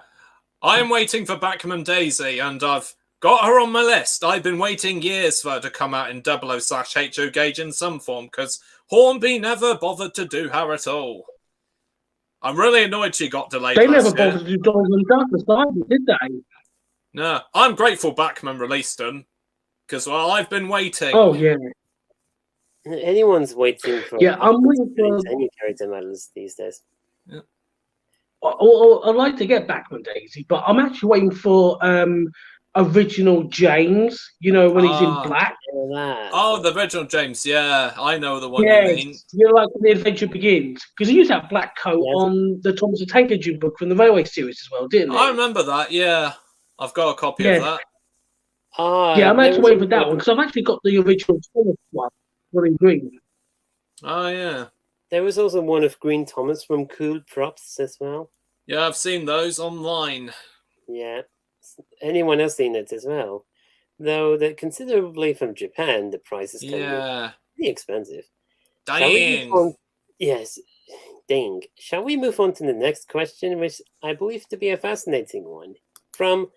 I am waiting for Bachman Daisy, and I've got her on my list. I've been waiting years for her to come out in 00/HO Gauge in some form, because Hornby never bothered to do her at all. I'm really annoyed she got delayed. They never bothered to do Donald and Douglas either, did they? No, I'm grateful Bachman released them, because, well, I've been waiting. Oh, yeah. Anyone's waiting for... Yeah, I'm waiting for... any character medals these days. Yeah. I'd like to get Bachman Daisy, but I'm actually waiting for... original James, you know, when he's in black. Oh, the original James, yeah. I know the one you mean. You know, like when the adventure begins. Because he used to have black coat on the Thomas the Tank Engine book from the Railway series as well, didn't he? I remember that, yeah. I've got a copy of that. Yeah, I'm actually waiting for that one, because I've actually got the original Thomas one, in green. Oh, yeah. There was also one of Green Thomas from Cool Props as well. Yeah, I've seen those online. Yeah. Anyone else seen it as well? Though they're considerably from Japan, the prices can be pretty expensive. Dang. Yes, dang. Shall we move on to the next question, which I believe to be a fascinating one, from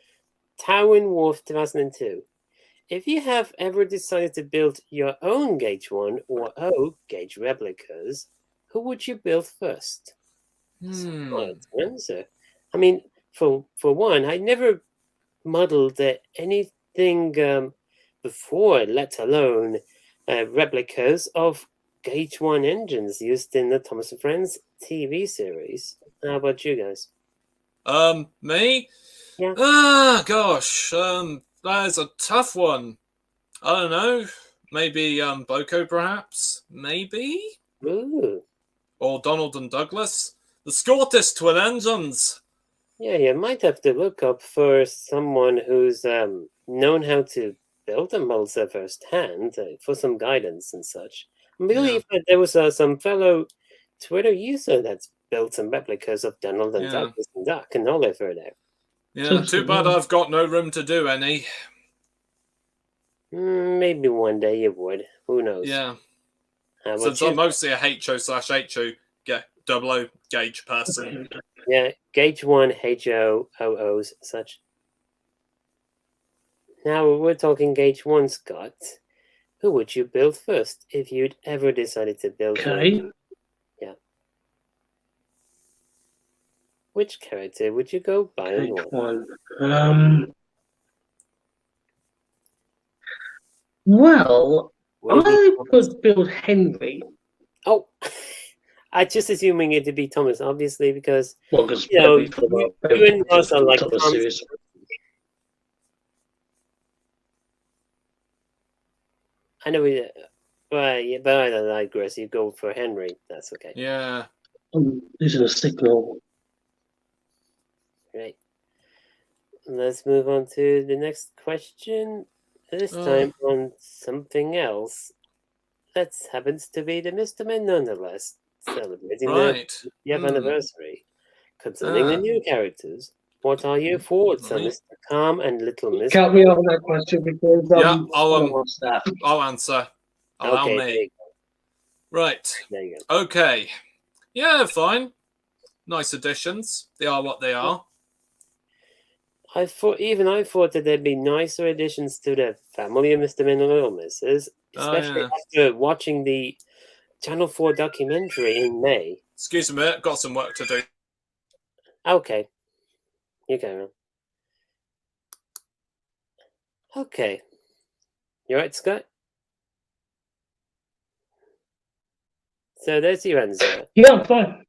Tywin Wolf 2002. If you have ever decided to build your own Gauge 1 or O Gauge replicas, who would you build first? Hard to answer. I mean, for one, I never modeled anything before, let alone replicas of Gauge 1 engines used in the Thomas & Friends TV series. How about you guys? Me? Yeah. Gosh, that is a tough one. I don't know. Maybe Boko, perhaps? Maybe? Ooh. Or Donald and Douglas? The Scottish twin engines! Yeah, you might have to look up for someone who's known how to build them also firsthand for some guidance and such. I believe that there was some fellow Twitter user that's built some replicas of Donald and Douglas and Duck and Oliver there. Yeah, too bad I've got no room to do any. Maybe one day you would. Who knows? Yeah. Since I'm mostly a HO/HO 00 Gauge person. Yeah, Gauge 1, HOOs, such. Now we're talking Gauge 1, Scott. Who would you build first if you'd ever decided to build one? Yeah. Which character would you go by? Gauge 1. Well, I would build Henry Oh, I just assuming it to be Thomas, obviously, because Well, because you and Ross are like Thomas series. I know we, but I digress. You go for Henry. That's okay. Yeah. I'm losing a signal. Right. Let's move on to the next question. This time on something else. That happens to be the Mr. Men nonetheless, celebrating the 50th anniversary. Concerning the new characters, what are your thoughts on Mr. Calm and Little Miss? Count me off on that question because I'll answer. Allow me. Right. There you go. Okay. Yeah, fine. Nice additions. They are what they are. I thought that there'd be nicer additions to the family of Mr. Men and Little Misses, especially after watching the Channel 4 documentary in May. Excuse me, I've got some work to do. Okay. You go. Okay. You right, Scott? So there's your answer. Yeah, I'm fine.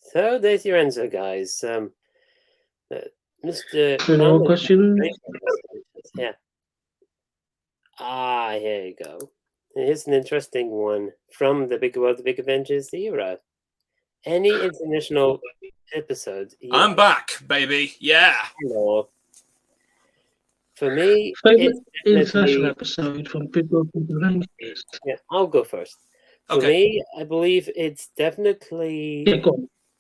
So there's your answer, guys. Mr. No question. Yeah. Here you go. Here's an interesting one from the Big World, the Big Avengers era. Any international episode? I'm back, baby. Yeah. Hello. For me, favorite international episode from Big World, Big Avengers. Yeah, I'll go first. For me, I believe it's definitely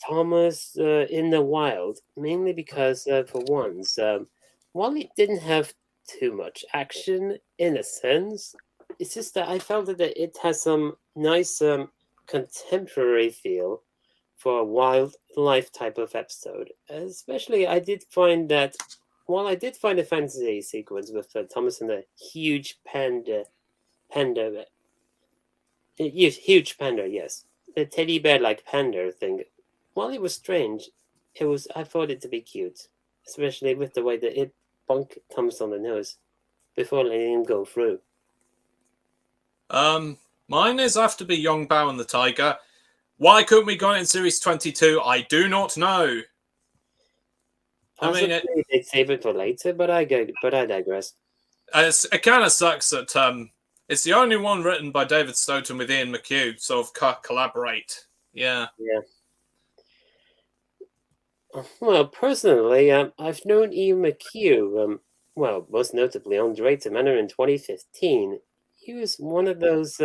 Thomas in the Wild, mainly because, for once, while it didn't have too much action in a sense, it's just that I felt that it has some nice contemporary feel for a wildlife type of episode. Especially, I did find that while I did find a fantasy sequence with Thomas and the huge panda, huge panda, yes, the teddy bear like panda thing. While it was strange, I thought it to be cute, especially with the way that it bonk Thomas on the nose before letting him go through. Mine is have to be Young Bao and the Tiger. Why couldn't we go in Series 22? I do not know. Possibly they'd save it for later, but I digress. It kind of sucks that it's the only one written by David Stoughton with Ian McHugh, sort of collaborate. Yeah. Yeah. Well, personally, I've known Ian McHugh, most notably on Director Manor in 2015. He was one of those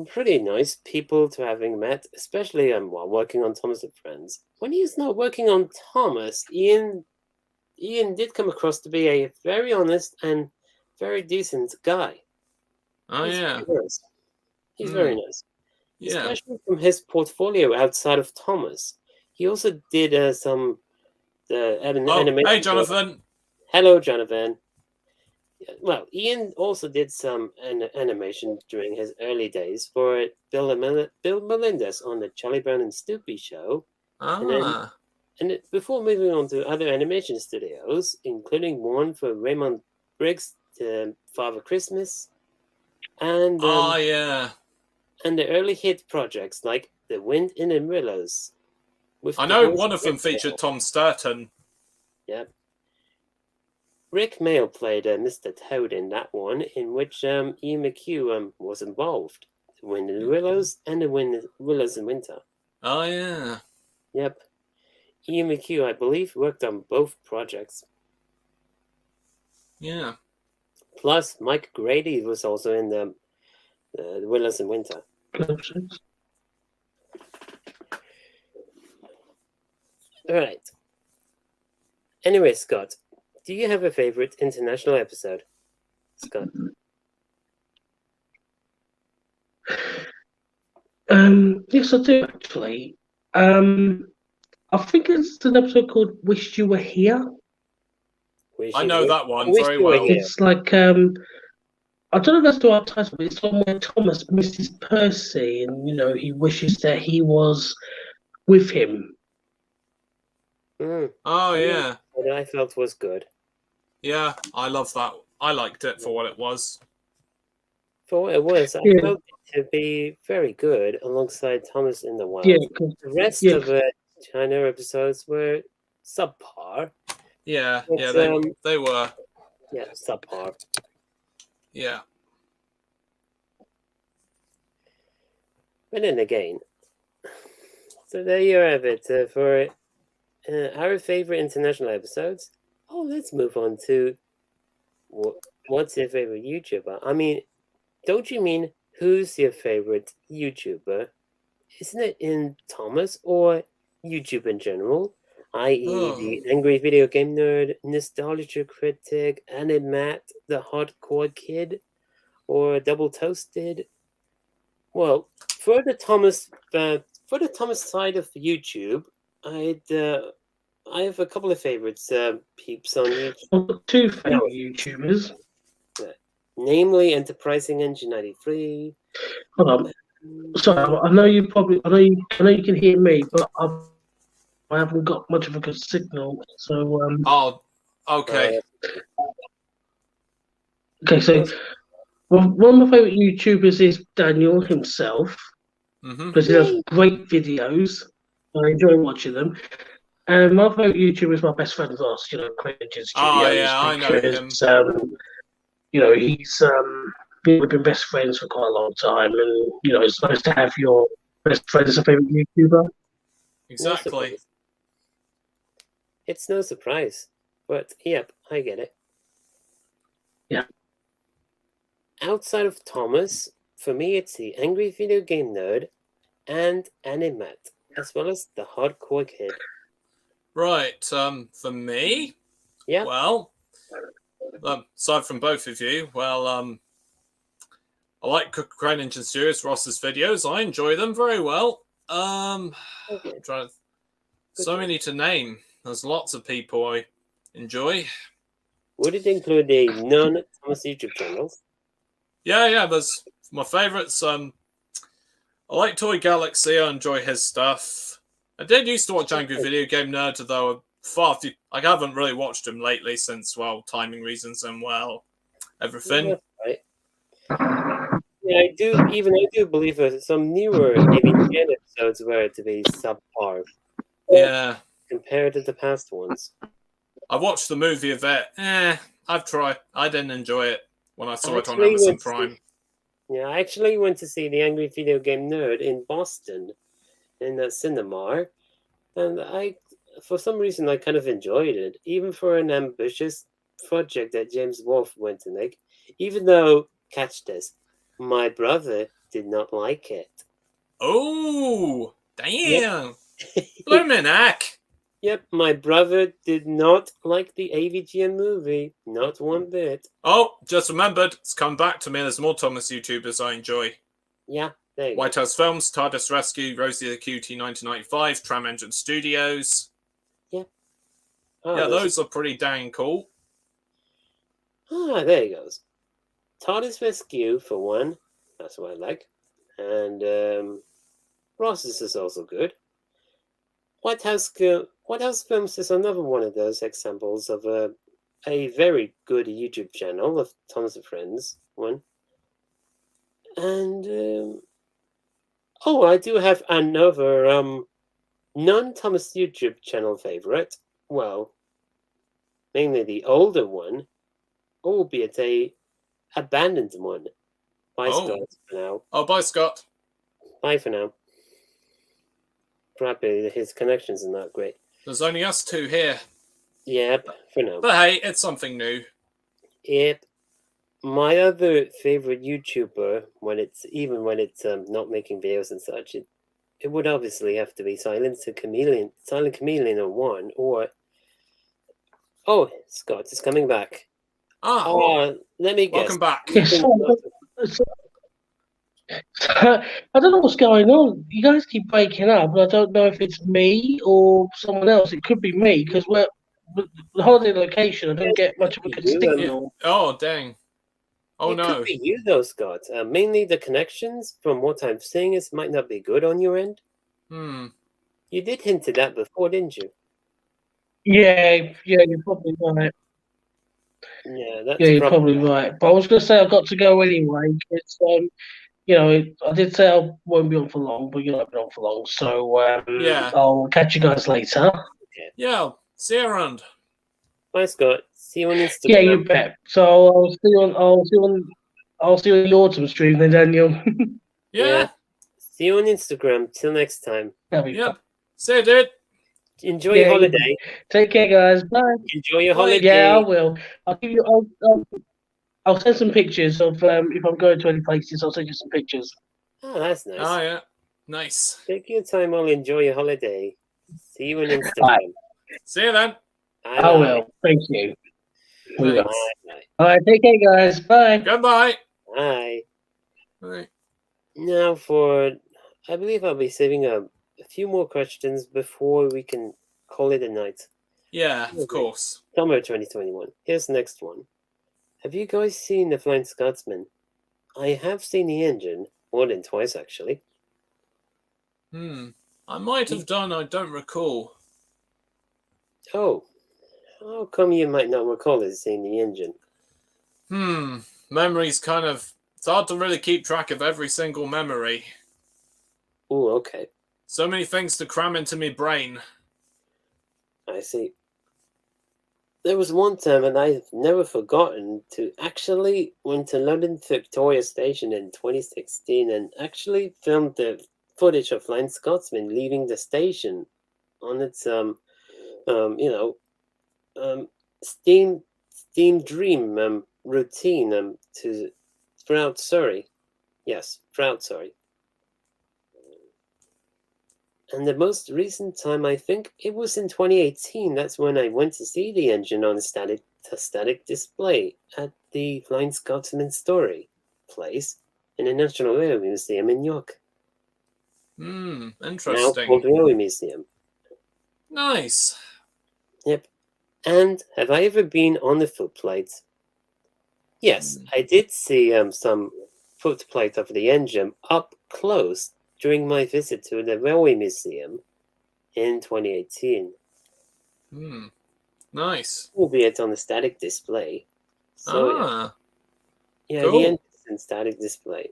pretty nice people to having met, especially while working on Thomas and Friends. When he was not working on Thomas, Ian did come across to be a very honest and very decent guy. He's very nice. He's very nice. Yeah. Especially from his portfolio outside of Thomas. He also did some animation. Hey, Jonathan. Hello, Jonathan. Well, Ian also did some animation during his early days for Bill Melendez on the Charlie Brown and Stoopy show. And before moving on to other animation studios, including one for Raymond Briggs, Father Christmas, and and the early hit projects like The Wind in the Willows. I know one of them featured Tom Sturton. Yep. Rick Mail played Mr. Toad in that one, in which Ian McHugh was involved. The Wind in the Willows and The Willows in Winter. Oh, yeah. Yep. Ian McHugh, I believe, worked on both projects. Yeah. Plus, Mike Grady was also in the Willows in Winter. All right. Anyway, Scott, do you have a favorite international episode? Scott? Yes, I do, actually. I think it's an episode called Wish You Were Here. I know that one very well. It's like, I don't know if that's the right title, but it's on where Thomas misses Percy and, he wishes that he was with him. Oh, yeah. What I felt was good. Yeah, I love that. I liked it for what it was. For what it was, I found it to be very good alongside Thomas in the Wild. Yeah, the rest of the China episodes were subpar. Yeah, But, yeah, they were. Yeah, subpar. Yeah. But then again, so there you have it for our favorite international episodes. Oh, let's move on to what's your favorite YouTuber? I mean, don't you mean who's your favorite YouTuber? Isn't it in Thomas or YouTube in general? I.e., the angry video game nerd, nostalgia critic, Animat, the hardcore kid, or double toasted? Well, for the Thomas side of YouTube, I have a couple of favorites peeps on YouTube. I've got two favorite YouTubers. Namely, Enterprising Engine 93. Hold on. Sorry, I know you can hear me, but I haven't got much of a good signal. So Oh, okay. Okay, so one of my favorite YouTubers is Daniel himself, because he does great videos. I enjoy watching them. And my favorite YouTuber is my best friend Ross. Creatures Studios. Oh yeah, I know him. We've been best friends for quite a long time, and it's nice to have your best friend as a favorite YouTuber. Exactly. It's no surprise, but yep, I get it. Yeah. Outside of Thomas, for me, it's the angry video game nerd and Animat, as well as the hardcore kid. Right. For me, yeah. Well, aside from both of you, I like Crane Engine Studios, Ross's videos. I enjoy them very well. I'm trying to, so many to name. There's lots of people I enjoy. Would it include the non-Thomas YouTube channels? Yeah. There's my favorites. I like Toy Galaxy. I enjoy his stuff. I did used to watch Angry Video Game Nerd, though I haven't really watched him lately since, timing reasons and, everything. Right. Yeah, I do believe some newer AVGN episodes were to be subpar. Yeah. Compared to the past ones. I watched the movie of it. I've tried. I didn't enjoy it when I saw it on Amazon Prime. I actually went to see the Angry Video Game Nerd in Boston in the cinema, and for some reason, I kind of enjoyed it, even for an ambitious project that James Wolfe went to make. Even though, catch this, my brother did not like it. Oh, damn! Blumenack. Yep, my brother did not like the AVGN movie, not one bit. Oh, just remembered, it's come back to me. There's more Thomas YouTubers I enjoy. Yeah, there you White House Films, TARDIS Rescue, Rosie the Cutie 1995, Tram Engine Studios. Yeah. Those are pretty dang cool. There he goes. TARDIS Rescue, for one. That's what I like. And Ross's is also good. White House Films is another one of those examples of a very good YouTube channel of Thomas and Friends one. And I do have another non-Thomas YouTube channel favorite. Well, mainly the older one, albeit a abandoned one. Bye, Scott, for now. Oh, bye, Scott. Bye for now. Probably his connections are not great. There's only us two here. Yep, for now. But hey, it's something new. Yep. My other favorite YouTuber, when it's not making videos and such, it would obviously have to be Silent Chameleon or one, or Scott is coming back. Let me guess. Welcome back. I don't know what's going on. You guys keep breaking up, and I don't know if it's me or someone else. It could be me because we're the holiday location. I don't get much of a good signal. Oh, dang. Oh, no. It could be you, though, Scott. Mainly the connections, from what I'm seeing, might not be good on your end. You did hint at that before, didn't you? Yeah, you're probably right. Yeah, that's Yeah, you're probably right. But I was going to say I've got to go anyway. It's I did say I won't be on for long, but you're not be on for long. So Yeah. I'll catch you guys later. Okay. Yeah. See you around. Bye, Scott. See you on Instagram. Yeah, you bet. So I'll see you on the autumn stream then, Daniel. Yeah. See you on Instagram. Till next time. Yep. See you, dude. Enjoy your holiday. Take care, guys. Bye. Enjoy your Bye. holiday. Yeah, I will. I'll send some pictures of if I'm going to any places. I'll send you some pictures. Oh, that's nice. Oh, yeah. Nice. Take your time. I'll enjoy your holiday. See you on Instagram. Bye. See you then. Bye. I will. Thank you. We will. Bye. All right. Take care, guys. Bye. Goodbye. Bye. Bye. Now I believe I'll be saving a few more questions before we can call it a night. Yeah, of course. Summer 2021. Here's the next one. Have you guys seen The Flying Scotsman? I have seen the engine more than twice, actually. I might have done. I don't recall. Oh, how come you might not recall seeing the engine? Memory's kind of... It's hard to really keep track of every single memory. Oh, okay. So many things to cram into my brain. I see. There was one time, and I've never forgotten, to actually went to London Victoria Station in 2016 and actually filmed the footage of Flying Scotsman leaving the station on its steam dream routine to throughout Surrey. Yes, throughout Surrey. And the most recent time, I think it was in 2018. That's when I went to see the engine on a static display at the Flying Scotsman Story place in the National Railway Museum in York. Interesting. Now called Railway Museum. Nice. Yep. And have I ever been on the footplate? Yes, I did see some footplate of the engine up close during my visit to the Railway Museum in 2018. Nice. Albeit on a static display. So, yeah, cool. the engine's in static display.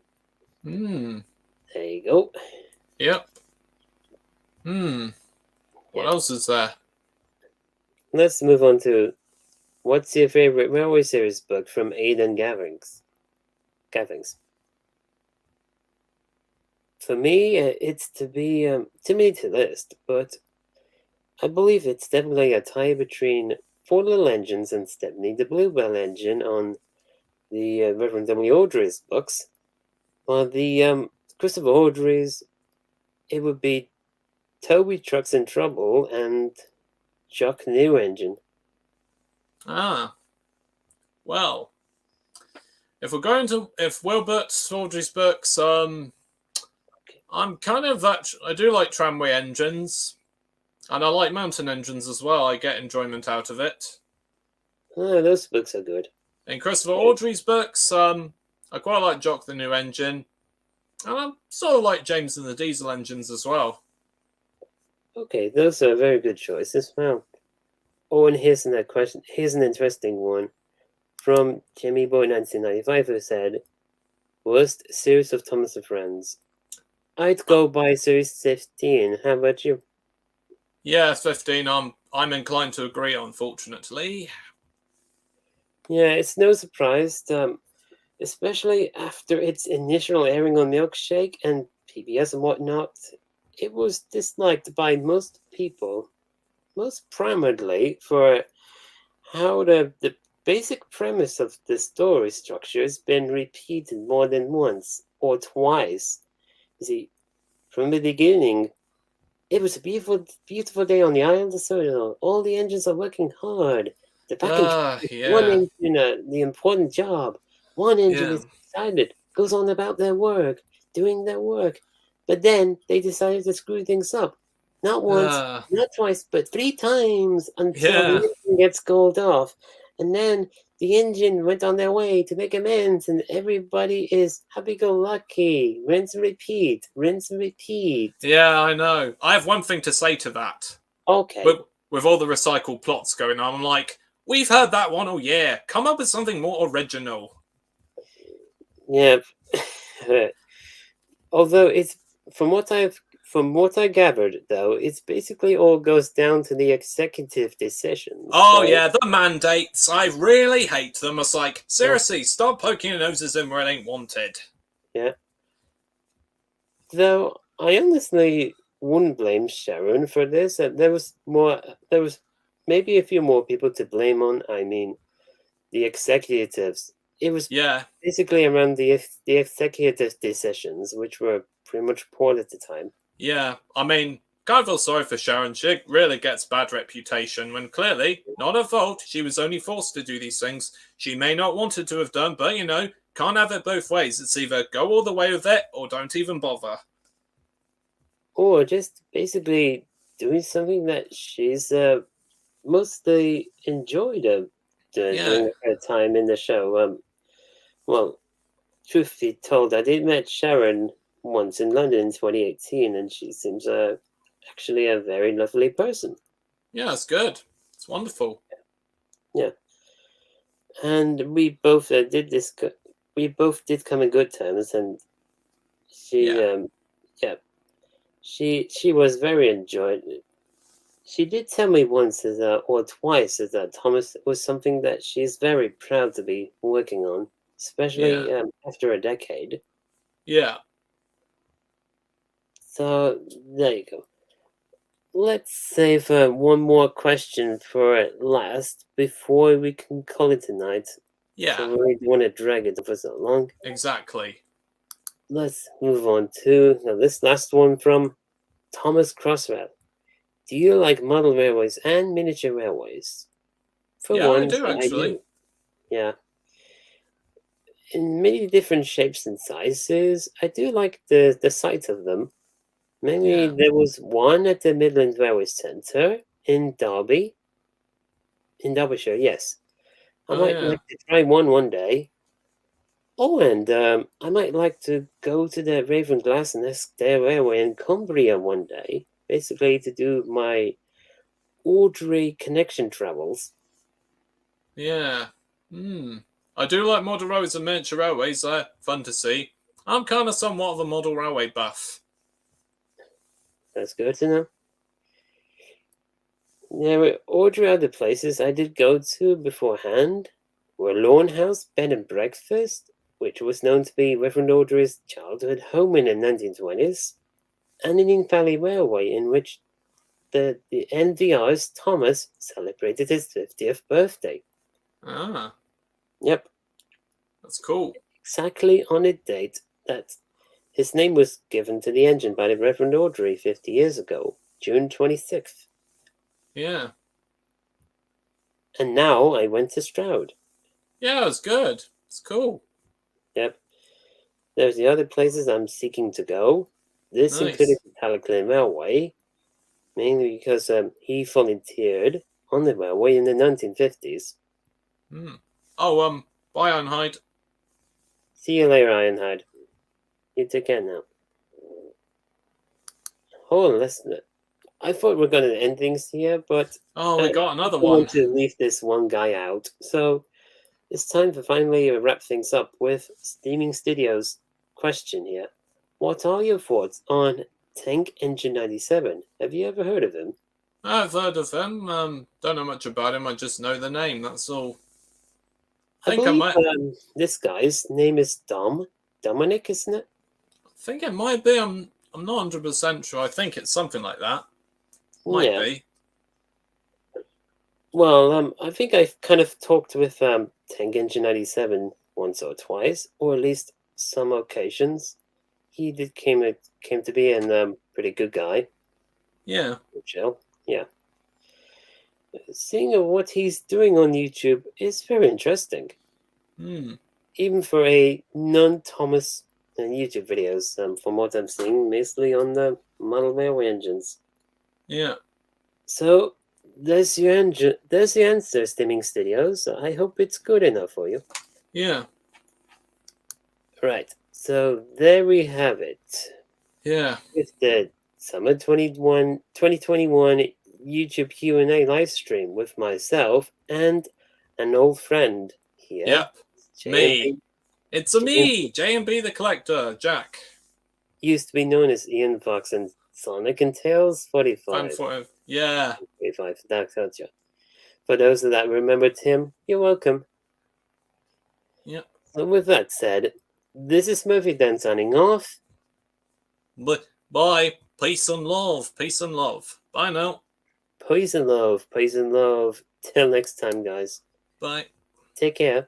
There you go. Yep. What else is there? Let's move on to what's your favorite Railway Series book from Aidan Gavings? For me, it's to be too many to list, but I believe it's definitely a tie between Four Little Engines and Stepney, the Bluebell engine on the Reverend W. Awdry's books. On the Christopher Awdry's, it would be Toby Trucks in Trouble and Jock New Engine. Well, if Wilbert Awdry's books, I'm kind of that. I do like tramway engines, and I like mountain engines as well. I get enjoyment out of it. Those books are good. In Christopher Awdry's books, I quite like Jock the New Engine, and I sort of like James and the Diesel engines as well. Okay, those are very good choices. Wow. Oh, and here's another question. Here's an interesting one from Jimmy Boy 1995 who said, "Worst series of Thomas and Friends." I'd go by series 15. How about you? Yeah, 15. I'm inclined to agree, unfortunately. Yeah, it's no surprise, especially after its initial airing on Milkshake and PBS and whatnot. It was disliked by most people, most primarily for how the basic premise of the story structure has been repeated more than once or twice. You see, from the beginning, it was a beautiful, beautiful day on the island of Surrey. All the engines are working hard. The one engine, the important job. One engine is excited, goes on about their work, doing their work. But then they decided to screw things up. Not once, not twice, but 3 times until the engine gets called off. And then the engine went on their way to make amends, and everybody is happy-go-lucky. Rinse and repeat, rinse and repeat. Yeah, I know. I have one thing to say to that. Okay. With all the recycled plots going on, I'm like, We've heard that one all year. Come up with something more original. Yeah. Although it's from what I gathered, though, it's basically all goes down to the executive decisions. Oh, so, yeah, the mandates. I really hate them. It's like, seriously, stop poking your noses in where it ain't wanted. Yeah. Though I honestly wouldn't blame Sharon for this. There was maybe a few more people to blame on. I mean, the executives. It was basically around the executive decisions, which were pretty much poor at the time. Yeah, I mean, can't feel sorry for Sharon. She really gets bad reputation when clearly, not her fault, she was only forced to do these things. She may not wanted to have done, but can't have it both ways. It's either go all the way with it or don't even bother. Or just basically doing something that she's mostly enjoyed during her time in the show. Well, truth be told, I did meet Sharon once in London in 2018, and she seems actually a very lovely person. Yeah, it's good. It's wonderful. Yeah, and we both did this. We both did come in good terms, and she, she was very enjoyed. She did tell me once or twice that Thomas was something that she's very proud to be working on, especially after a decade. Yeah. So there you go. Let's save one more question for last before we can call it tonight. Yeah. So we really don't want to drag it for so long. Exactly. Let's move on to this last one from Thomas Crosswell. Do you like model railways and miniature railways? For one, I do actually. I do. Yeah. In many different shapes and sizes, I do like the sight of them. Mainly, there was one at the Midland Railway Centre in Derby. In Derbyshire, yes. I might like to try one day. Oh, and I might like to go to the Ravenglass and Eskdale Railway in Cumbria one day, basically to do my Audrey connection travels. Yeah. I do like model roads and miniature railways. They're fun to see. I'm kind of somewhat of a model railway buff. That's good to know. There were Audrey other places I did go to beforehand were Lawn House Bed and Breakfast, which was known to be Reverend Audrey's childhood home in the 1920s, and Indian Valley Railway, in which the NVR's Thomas celebrated his 50th birthday. Ah. Yep. That's cool. Exactly on a date that his name was given to the engine by the Reverend Audrey 50 years ago, June 26th. Yeah. And now I went to Stroud. Yeah, it's good. It's cool. Yep. There's the other places I'm seeking to go. This included the Tallaglyn Railway, mainly because he volunteered on the railway in the 1950s. Oh, bye, Ironhide. See you later, Ironhide. You take care now. Hold on, I thought we were going to end things here, but... Oh, we got another one. I one. want to leave this one guy out. So, it's time to finally wrap things up with Steaming Studios' question here. What are your thoughts on Tank Engine 97? Have you ever heard of him? I've heard of him. Don't know much about him. I just know the name. That's all. I believe this guy's name is Dominic, isn't it? I think it might be. I'm not 100% sure. I think it's something like that. Might be. Well, I think I've kind of talked with Tank Engine 97 once or twice, or at least some occasions. He came to be a pretty good guy. Yeah. Chill. Yeah. Seeing what he's doing on YouTube is very interesting. Even for a non-Thomas YouTube videos, from what I'm seeing, mostly on the model railway engines. Yeah. So there's your answer, Steaming Studios. I hope it's good enough for you. Yeah. Right. So there we have it. Yeah. With the Summer 2021 YouTube Q&A live stream with myself and an old friend here. Yep. J&B Me. It's a me, J&B the Collector, Jack. used to be known as Ian Fox and Sonic and Tails 45. Yeah. 45 for Dark Culture. For those that remembered him, you're welcome. Yep. So with that said, this is SmurfyDan's signing off. Bye. Peace and love. Peace and love. Bye now. Peace and love. Peace and love. Till next time, guys. Bye. Take care.